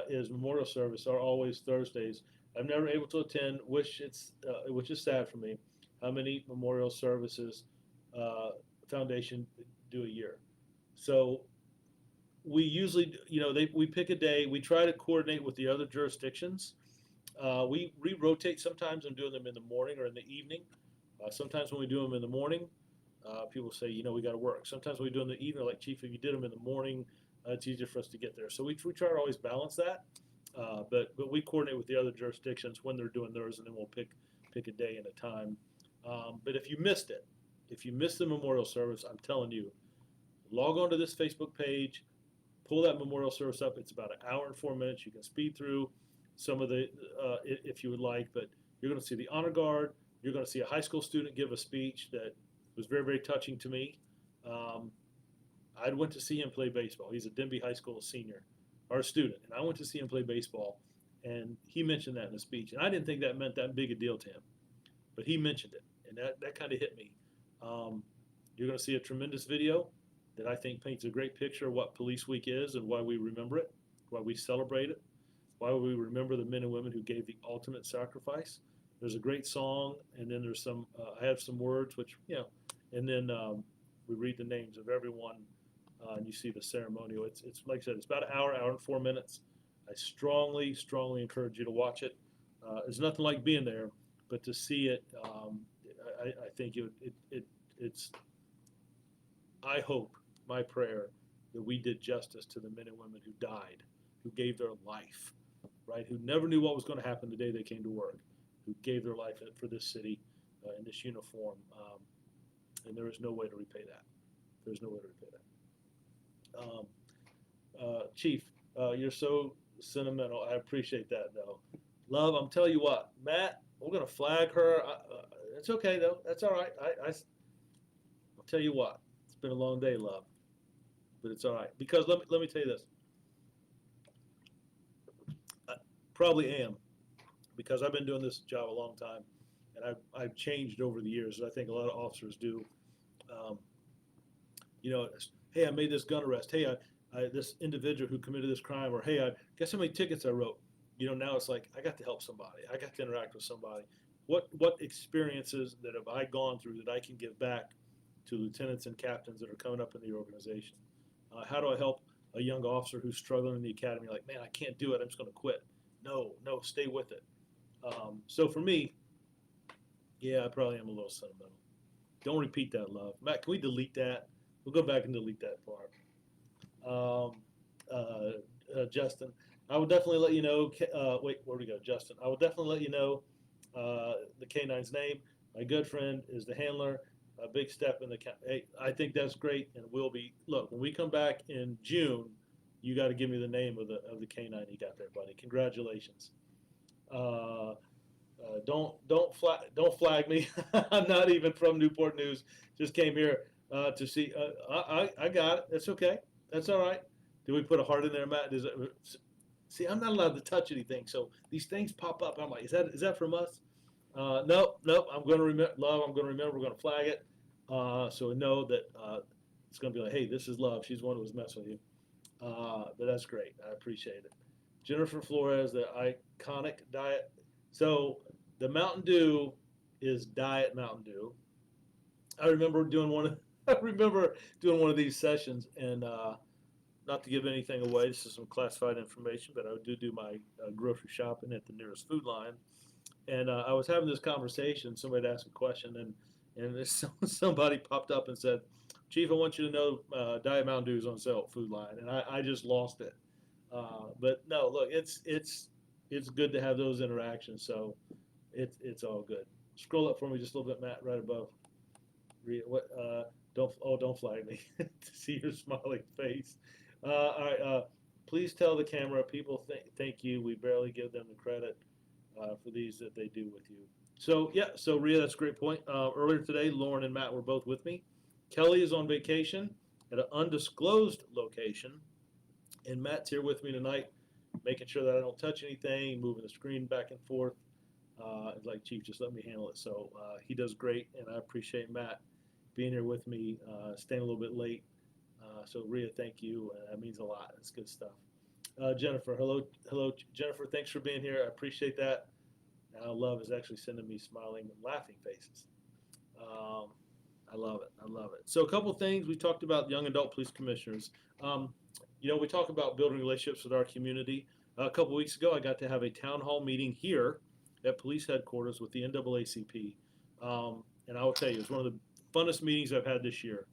is memorial service are always Thursdays. I'm never able to attend, which is sad for me. How many memorial services foundation do a year? So we usually, we pick a day. We try to coordinate with the other jurisdictions. We rotate sometimes on doing them in the morning or in the evening. Sometimes when we do them in the morning, people say, we got to work. Sometimes when we do them in the evening, like Chief, if you did them in the morning, it's easier for us to get there. So we try to always balance that. But we coordinate with the other jurisdictions when they're doing theirs, and then we'll pick a day and a time. But if you missed it, if you missed the memorial service, I'm telling you, log on to this Facebook page, pull that memorial service up. It's about an hour and 4 minutes. You can speed through some of the, if you would like, but you're going to see the honor guard. You're going to see a high school student give a speech that was very, very touching to me. I went to see him play baseball. He's a Denby High School senior, or a student, and I went to see him play baseball, and he mentioned that in the speech. And I didn't think that meant that big a deal to him, but he mentioned it, and that kind of hit me. You're going to see a tremendous video that I think paints a great picture of what Police Week is and why we remember it, why we celebrate it, why we remember the men and women who gave the ultimate sacrifice. There's a great song, and then there's some, I have some words, which, and then we read the names of everyone, and you see the ceremonial. It's like I said, it's about an hour and 4 minutes. I strongly, strongly encourage you to watch it. There's nothing like being there, but to see it, I think it's, I hope, my prayer, that we did justice to the men and women who died, who gave their life, right? Who never knew what was going to happen the day they came to work, who gave their life for this city in this uniform. And there is no way to repay that. There's no way to repay that. Chief, you're so sentimental. I appreciate that, though. Love, I'm telling you what, Matt, we're going to flag her. It's okay, though. That's all right. I'll tell you what, it's been a long day, love. But it's all right. Because let me tell you this. I probably am. Because I've been doing this job a long time. And I've changed over the years. I think a lot of officers do. Hey, I made this gun arrest. Hey, this individual who committed this crime. Or, hey, guess how many tickets I wrote? Now it's like, I got to help somebody. I got to interact with somebody. What experiences that have I gone through that I can give back to lieutenants and captains that are coming up in the organization? How do I help a young officer who's struggling in the academy? Like, man, I can't do it. I'm just going to quit. No, stay with it. So for me, yeah, I probably am a little sentimental. Don't repeat that, love. Matt, can we delete that? We'll go back and delete that part. Justin, I will definitely let you know. Wait, where'd we go? Justin, I will definitely let you know the K9's name. My good friend is the handler. A big step in the. Hey, I think that's great, and we'll be. Look, when we come back in June, you got to give me the name of the K9 you got there, buddy. Congratulations. Don't flag me. I'm not even from Newport News. Just came here to see. I got it. That's okay. That's all right. Did we put a heart in there, Matt? See, I'm not allowed to touch anything, so these things pop up. I'm like, is that from us? Nope. I'm going to remember. Love, I'm going to remember. We're going to flag it, so we know that it's going to be like, hey, this is Love. She's the one who was messing with you. But that's great. I appreciate it. Jennifer Flores, the iconic diet. So the Mountain Dew is Diet Mountain Dew. I remember doing one of these sessions, and not to give anything away, this is some classified information, but I do my grocery shopping at the nearest Food Lion, and I was having this conversation. Somebody asked a question, and somebody popped up and said, Chief, I want you to know Diet Mountain Dew is on sale at Food Line, and I just lost it. But no, look, it's good to have those interactions. So it's all good. Scroll up for me just a little bit, Matt, right above. What? Don't flag me to see your smiling face. All right. Please tell the camera people thank you. We barely give them the credit for these that they do with you. So yeah. So Rhea, that's a great point. Earlier today, Lauren and Matt were both with me. Kelly is on vacation at an undisclosed location, and Matt's here with me tonight, making sure that I don't touch anything, moving the screen back and forth. It's like, Chief, just let me handle it. So he does great, and I appreciate Matt being here with me, staying a little bit late. So Rhea, thank you. That means a lot. It's good stuff. Jennifer, hello, Jennifer. Thanks for being here. I appreciate that. Now Love is actually sending me smiling, laughing faces. I love it. I love it. So a couple things we talked about: young adult police commissioners. We talk about building relationships with our community. A couple weeks ago, I got to have a town hall meeting here at police headquarters with the NAACP, and I will tell you, it's one of the funnest meetings I've had this year.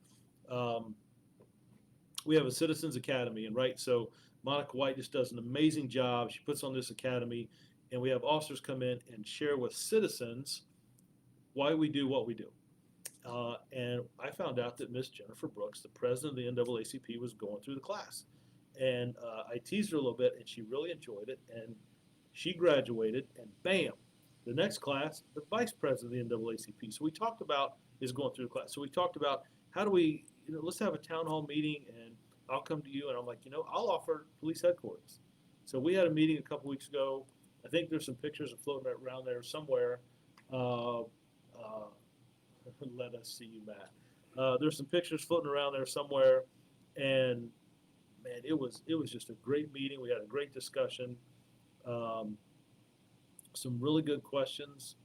We have a Citizens Academy, and so Monica White just does an amazing job. She puts on this academy, and we have officers come in and share with citizens why we do what we do. And I found out that Miss Jennifer Brooks, the president of the NAACP, was going through the class. And I teased her a little bit, and she really enjoyed it. And she graduated, and bam, the next class, the vice president of the NAACP. So we talked about is going through the class. So we talked about how do we, let's have a town hall meeting, and I'll come to you. And I'm like, I'll offer police headquarters. So we had a meeting a couple weeks ago. I think there's some pictures floating around there somewhere. Let us see you, Matt. There's some pictures floating around there somewhere, and man, it was just a great meeting. We had a great discussion. Some really good questions.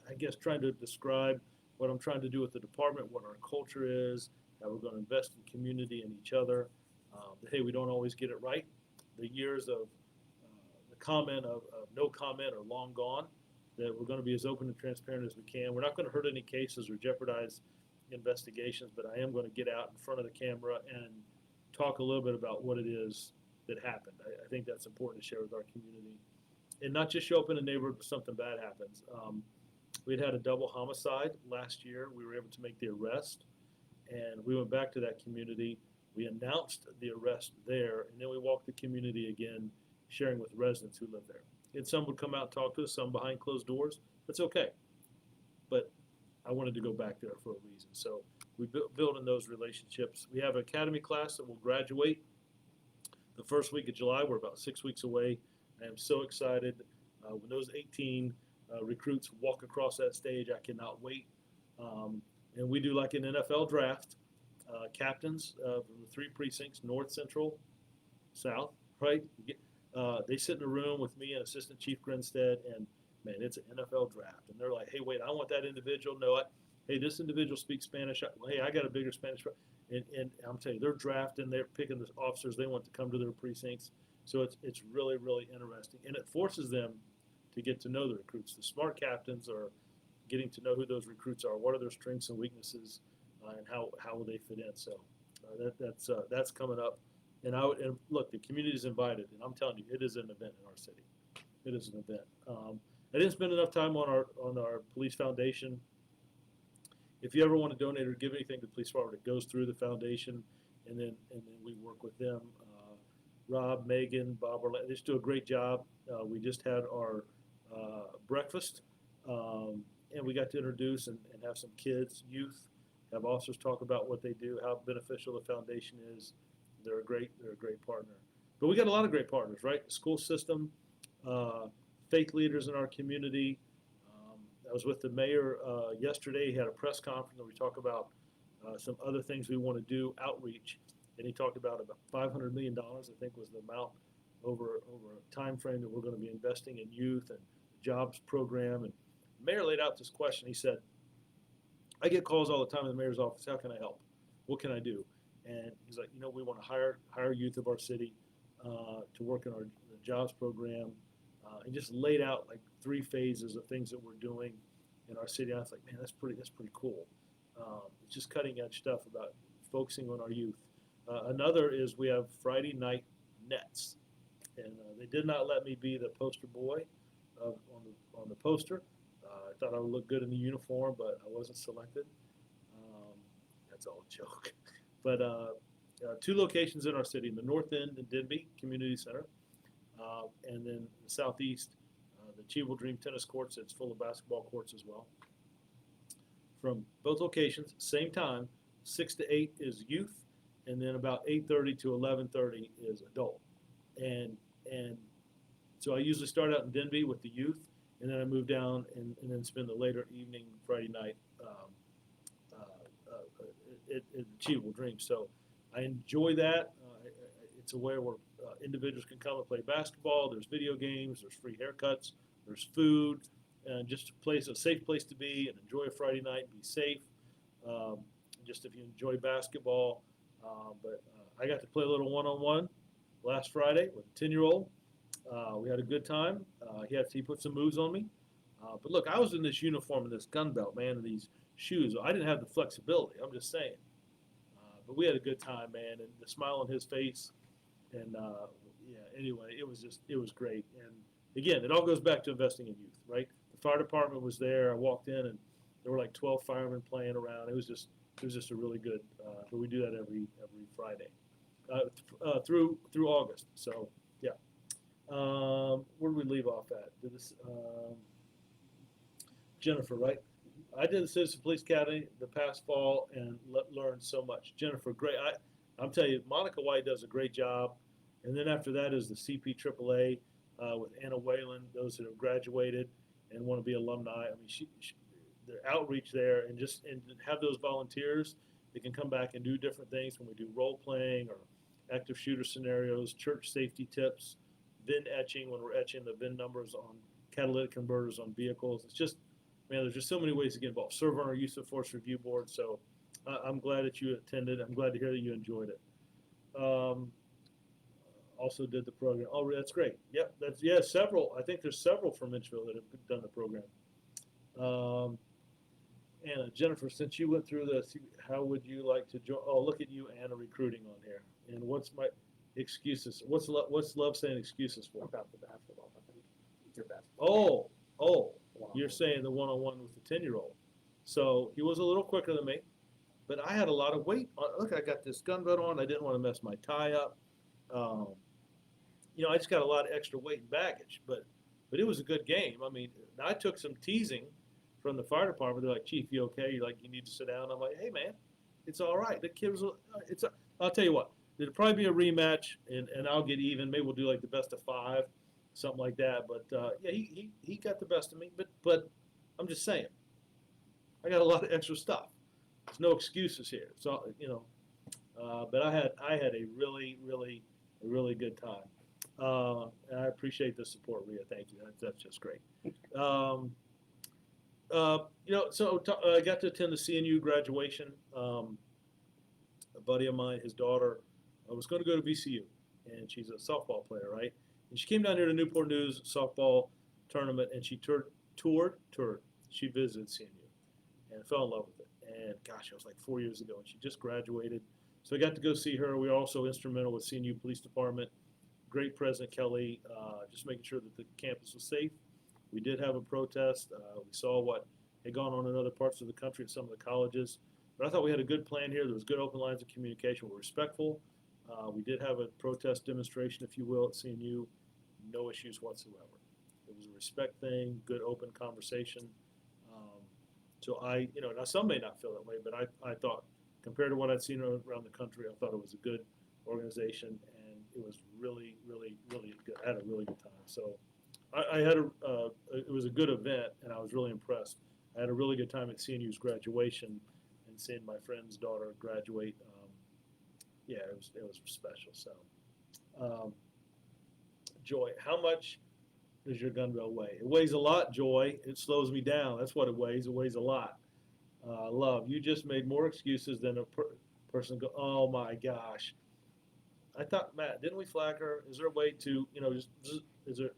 I guess trying to describe what I'm trying to do with the department, what our culture is, how we're going to invest in community and each other. Hey, we don't always get it right. The years of the comment of no comment are long gone. That we're going to be as open and transparent as we can. We're not going to hurt any cases or jeopardize investigations, but I am going to get out in front of the camera and talk a little bit about what it is that happened. I think that's important to share with our community. And not just show up in a neighborhood when something bad happens. We'd had a double homicide last year. We were able to make the arrest, and we went back to that community. We announced the arrest there, and then we walked the community again, sharing with residents who live there. And some would come out and talk to us, some behind closed doors. That's okay. But I wanted to go back there for a reason. So we building those relationships. We have an academy class that will graduate the first week of July. We're about 6 weeks away. I am so excited. When those 18 recruits walk across that stage, I cannot wait. And we do like an NFL draft. Captains from the 3 precincts, North, Central, South, right? They sit in a room with me and Assistant Chief Grinstead, and man, it's an NFL draft. And they're like, hey, wait, I want that individual. No, hey, this individual speaks Spanish. Hey, I got a bigger Spanish. And I'm telling you, they're drafting, they're picking the officers they want to come to their precincts. So it's really, really interesting. And it forces them to get to know the recruits. The smart captains are getting to know who those recruits are. What are their strengths and weaknesses, and how will they fit in? So that's coming up. And look, the community is invited, and I'm telling you, it is an event in our city. It is an event. I didn't spend enough time on our police foundation. If you ever want to donate or give anything to the police department, it goes through the foundation, and then we work with them. Rob, Megan, Bob, they just do a great job. We just had our breakfast, and we got to introduce and have some kids, youth, have officers talk about what they do, how beneficial the foundation is. They're a great partner. But we got a lot of great partners, right? The school system, faith leaders in our community. I was with the mayor yesterday. He had a press conference where we talk about some other things we want to do, outreach. And he talked about $500 million, I think was the amount over a time frame that we're going to be investing in youth and jobs program. And the mayor laid out this question. He said, I get calls all the time in the mayor's office. How can I help? What can I do? And he's like, we want to hire youth of our city to work in our jobs program, and just laid out like 3 phases of things that we're doing in our city. I was like, man, that's pretty cool. It's just cutting edge stuff about focusing on our youth. Another is we have Friday night nets, and they did not let me be the poster boy on the poster. I thought I would look good in the uniform, but I wasn't selected. That's all a joke. But two locations in our city: in the north end in Denby Community Center, and then the southeast, the Cheevel Dream Tennis Courts. It's full of basketball courts as well. From both locations, same time, 6 to 8 is youth, and then about 8:30 to 11:30 is adult. And so I usually start out in Denby with the youth, and then I move down and then spend the later evening Friday night at Cheevel Dream. So I enjoy that. It's a way where individuals can come and play basketball. There's video games. There's free haircuts. There's food, and just a safe place to be and enjoy a Friday night. Be safe. Just if you enjoy basketball. But I got to play a little one-on-one last Friday with a 10-year-old. We had a good time. He put some moves on me. But look, I was in this uniform and this gun belt, man, and these shoes. I didn't have the flexibility. I'm just saying. But we had a good time, man, and the smile on his face. And anyway, it was great. And again, it all goes back to investing in youth, right? The fire department was there. I walked in and there were like 12 firemen playing around. It was just a really good. But we do that every Friday through August. So yeah. Where did we leave off at? Jennifer, right? I did the Citizen Police Academy the past fall and learned so much. Jennifer, great. I'm telling you, Monica White does a great job. And then after that is the CP AAA with Anna Whalen, those that have graduated and want to be alumni. I mean, their outreach there and have those volunteers that can come back and do different things when we do role playing or active shooter scenarios, church safety tips, VIN etching when we're etching the VIN numbers on catalytic converters on vehicles. It's just, man, there's just so many ways to get involved. Serve on our Use of Force Review Board. So I'm glad that you attended. I'm glad to hear that you enjoyed it. Also did the program. Oh, that's great. Yep, several. I think there's several from Mitchville that have done the program. Anna, Jennifer, since you went through this, how would you like to join? Oh, look at you, Anna, recruiting on here. And what's my excuses? What's love saying excuses for?
About the basketball, I think. Your basketball.
You're saying the one-on-one with the 10-year-old. So he was a little quicker than me, but I had a lot of weight. Look, I got this gun belt on. I didn't want to mess my tie up. I just got a lot of extra weight and baggage, but it was a good game. I mean, I took some teasing from the fire department. They're like, "Chief, you okay?" You're like, "You need to sit down." I'm like, "Hey, man, it's all right." The kid was. I'll tell you what. It'll probably be a rematch, and I'll get even. Maybe we'll do like the best of 5, something like that. But he got the best of me. But I'm just saying, I got a lot of extra stuff. There's no excuses here. So but I had a really good time. And I appreciate the support, Rhea. Thank you. That's just great. I got to attend the CNU graduation. A buddy of mine, his daughter, was going to go to VCU, and she's a softball player, right? And she came down here to Newport News softball tournament, and she toured. She visited CNU and fell in love with it. And gosh, it was like 4 years ago, and she just graduated. So I got to go see her. We were also instrumental with CNU Police Department. Great President Kelly, just making sure that the campus was safe. We did have a protest. We saw what had gone on in other parts of the country at some of the colleges. But I thought we had a good plan here. There was good open lines of communication. We're respectful. We did have a protest demonstration, if you will, at CNU. No issues whatsoever. It was a respect thing, good open conversation. So now some may not feel that way, but I thought, compared to what I'd seen around the country, I thought it was a good organization, and it was really, really, really good. I had a really good time. So it was a good event, and I was really impressed. I had a really good time at CNU's graduation and seeing my friend's daughter graduate. It was special. So, Joy, how much does your gun belt weigh? It weighs a lot, Joy. It slows me down. That's what it weighs. It weighs a lot. Love, you just made more excuses than a person go, oh my gosh. I thought, Matt, didn't we flag her? Is there a way to, is there,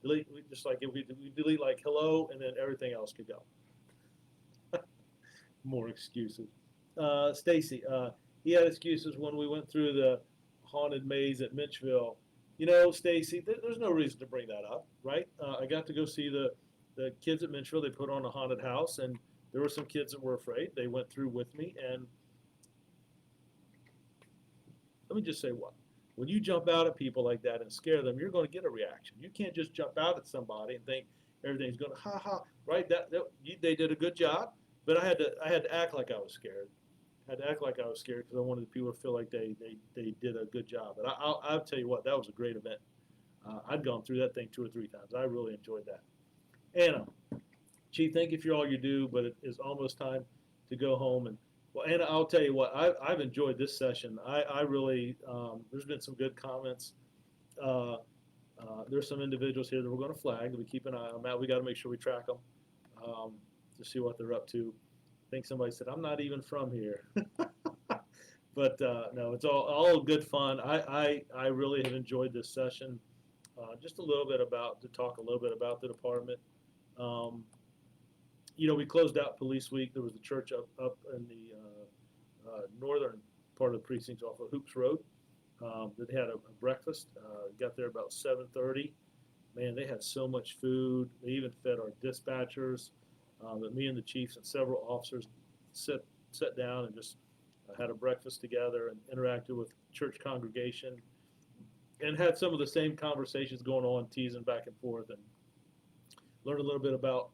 delete, just like if we delete like hello and then everything else could go. More excuses. Stacy, he had excuses when we went through the haunted maze at Mitchville. You know, Stacy, there's no reason to bring that up, right? I got to go see the kids at Mitchville. They put on a haunted house, and there were some kids that were afraid. They went through with me, and let me just say what. When you jump out at people like that and scare them, you're going to get a reaction. You can't just jump out at somebody and think everything's going to ha ha, right? They did a good job, but I had to act like I was scared. I had to act like I was scared because I wanted people to feel like they did a good job. But I'll tell you what, that was a great event. I'd gone through that thing 2 or 3 times. I really enjoyed that. Anna, Chief, thank you for all you do, but it is almost time to go home. And well, Anna, I'll tell you what, I've enjoyed this session. I really, there's been some good comments. There's some individuals here that we're going to flag that we keep an eye on. Matt, we got to make sure we track them to see what they're up to. I think somebody said, I'm not even from here. But no, it's all good fun. I really have enjoyed this session. Just a little bit to talk a little bit about the department. You know, we closed out Police Week. There was a church up in the northern part of the precincts off of Hoops Road that had a breakfast. Got there about 7:30. Man, they had so much food. They even fed our dispatchers. But me and the chiefs and several officers sat down and just had a breakfast together and interacted with church congregation and had some of the same conversations going on, teasing back and forth, and learned a little bit about,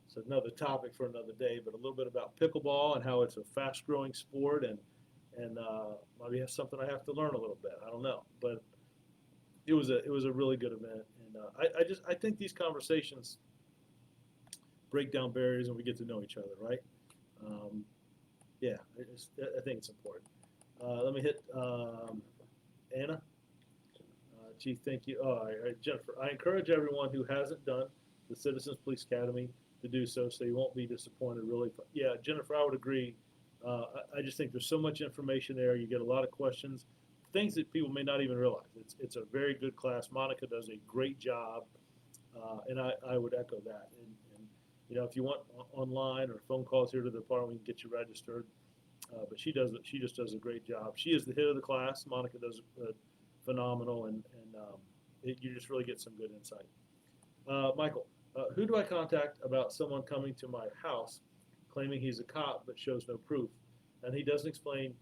it's another topic for another day, but a little bit about pickleball and how it's a fast-growing sport, and maybe that's something I have to learn a little bit. I don't know, but it was a really good event, and I think these conversations break down barriers and we get to know each other, right? Yeah, I think it's important. Let me hit Anna. Chief, thank you. All right, Jennifer, I encourage everyone who hasn't done the Citizens Police Academy to do so you won't be disappointed, really. Yeah, Jennifer, I would agree. I just think there's so much information there. You get a lot of questions, things that people may not even realize. It's a very good class. Monica does a great job, and I would echo that. And you know, if you want online or phone calls here to the department, we can get you registered. But she just does a great job. She is the hit of the class. Monica does phenomenal, and you just really get some good insight. Michael, who do I contact about someone coming to my house claiming he's a cop but shows no proof? And he doesn't explain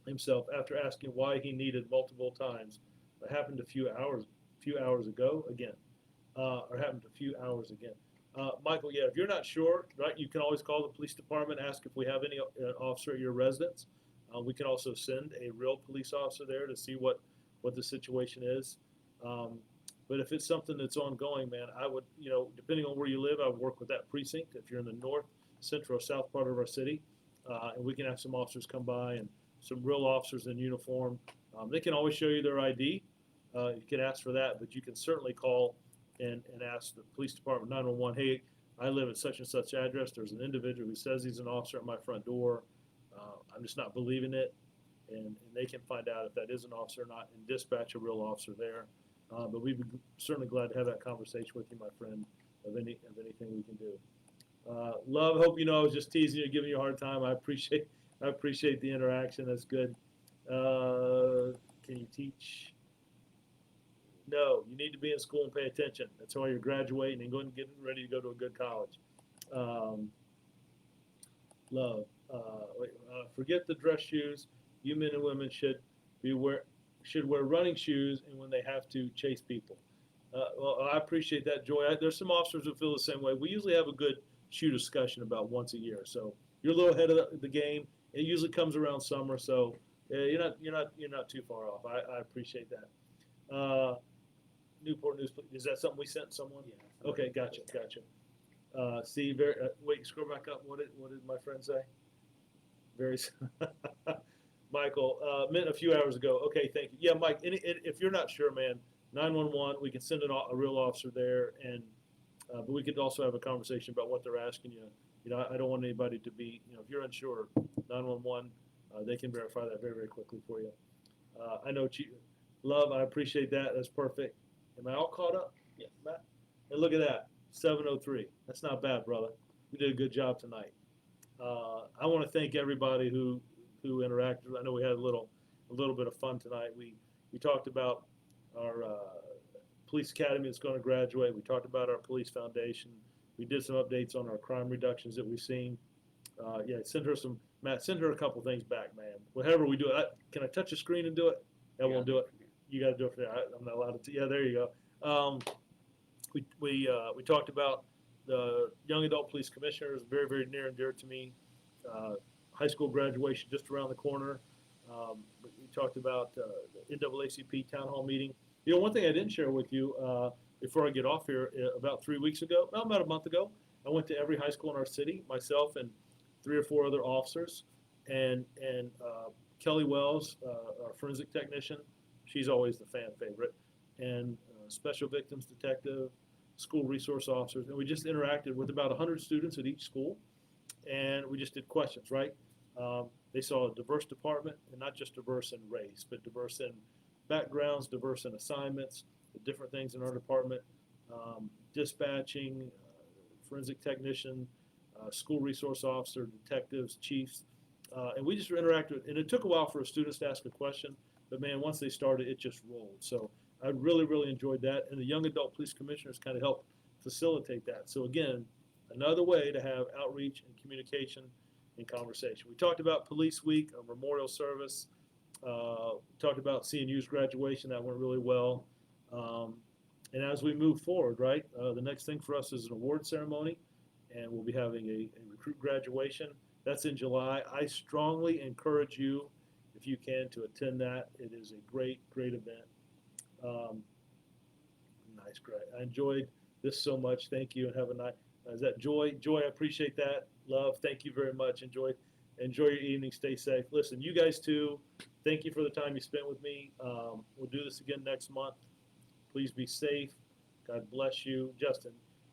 himself after asking why he needed multiple times. It happened a few hours ago again, or happened a few hours again. Michael, yeah, if you're not sure, right, you can always call the police department, ask if we have any officer at your residence. We can also send a real police officer there to see what the situation is. But if it's something that's ongoing, man, I would, you know, depending on where you live, I would work with that precinct. If you're in the north, central, or south part of our city, and we can have some officers come by and some real officers in uniform. They can always show you their ID. You can ask for that, but you can certainly call and ask the police department, 911, hey, I live at such and such address. There's an individual who says he's an officer at my front door. I'm just not believing it. And they can find out if that is an officer or not and dispatch a real officer there. But we'd be certainly glad to have that conversation with you, my friend, of anything we can do. Love, hope you know I was just teasing you, giving you a hard time. I appreciate the interaction. That's good. Can you teach? No, you need to be in school and pay attention. That's why you're graduating and getting ready to go to a good college. Love, forget the dress shoes. You men and women should wear running shoes, and when they have to chase people. Well, I appreciate that, Joy. There's some officers who feel the same way. We usually have a good shoe discussion about once a year, so you're a little ahead of the game. It usually comes around summer, so you're not too far off. I appreciate that. Newport News, is that something we sent someone?
Yeah.
Okay, gotcha. See, wait, scroll back up. What did my friend say? Michael, meant a few hours ago. Okay, thank you. Yeah, Mike, if you're not sure, man, 911, we can send a real officer there, and but we could also have a conversation about what they're asking you. You know, I don't want anybody to be, you know, if you're unsure, 911, they can verify that very, very quickly for you. I know, Love, I appreciate that. That's perfect. Am I all caught up?
Yes.
Matt? And look at that, 7:03. That's not bad, brother. We did a good job tonight. I want to thank everybody who interacted. I know we had a little bit of fun tonight. We talked about our police academy that's going to graduate. We talked about our police foundation. We did some updates on our crime reductions that we've seen. Yeah, send her a couple things back, man. Whatever we do, can I touch a screen and do it? I won't do it. You got to do it for that. I'm not allowed to. Yeah, there you go. We talked about the young adult police commissioners, very, very near and dear to me. High school graduation just around the corner. We talked about the NAACP town hall meeting. You know, one thing I didn't share with you before I get off here, about 3 weeks ago, well, about a month ago, I went to every high school in our city, myself and 3 or 4 other officers, and Kelly Wells, our forensic technician, she's always the fan favorite, and special victims detective, school resource officers, and we just interacted with about 100 students at each school, and we just did questions, right? They saw a diverse department, and not just diverse in race, but diverse in backgrounds, diverse in assignments, the different things in our department, dispatching, forensic technician, school resource officer, detectives, chiefs, and we just interacted. And it took a while for students to ask a question, but man, once they started, it just rolled. So I really, really enjoyed that. And the young adult police commissioners kind of helped facilitate that. So again, another way to have outreach and communication and conversation. We talked about Police Week, a memorial service. Talked about CNU's graduation. That went really well. And as we move forward, right, the next thing for us is an award ceremony, and we'll be having a recruit graduation. That's in July. I strongly encourage you, if you can, to attend that. It is a great, great event. Nice, great. I enjoyed this so much. Thank you, and have a nice. Is that Joy? Joy, I appreciate that. Love, thank you very much. Enjoy your evening. Stay safe. Listen, you guys too. Thank you for the time you spent with me. We'll do this again next month. Please be safe. God bless you. Justin,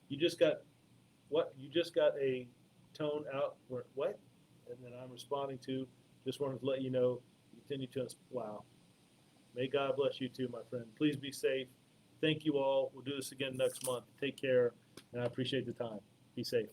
you just got what? You just got a tone out. What? And then I'm responding to, just wanted to let you know, continue to, wow. May God bless you too, my friend. Please be safe. Thank you all. We'll do this again next month. Take care, and I appreciate the time. Be safe.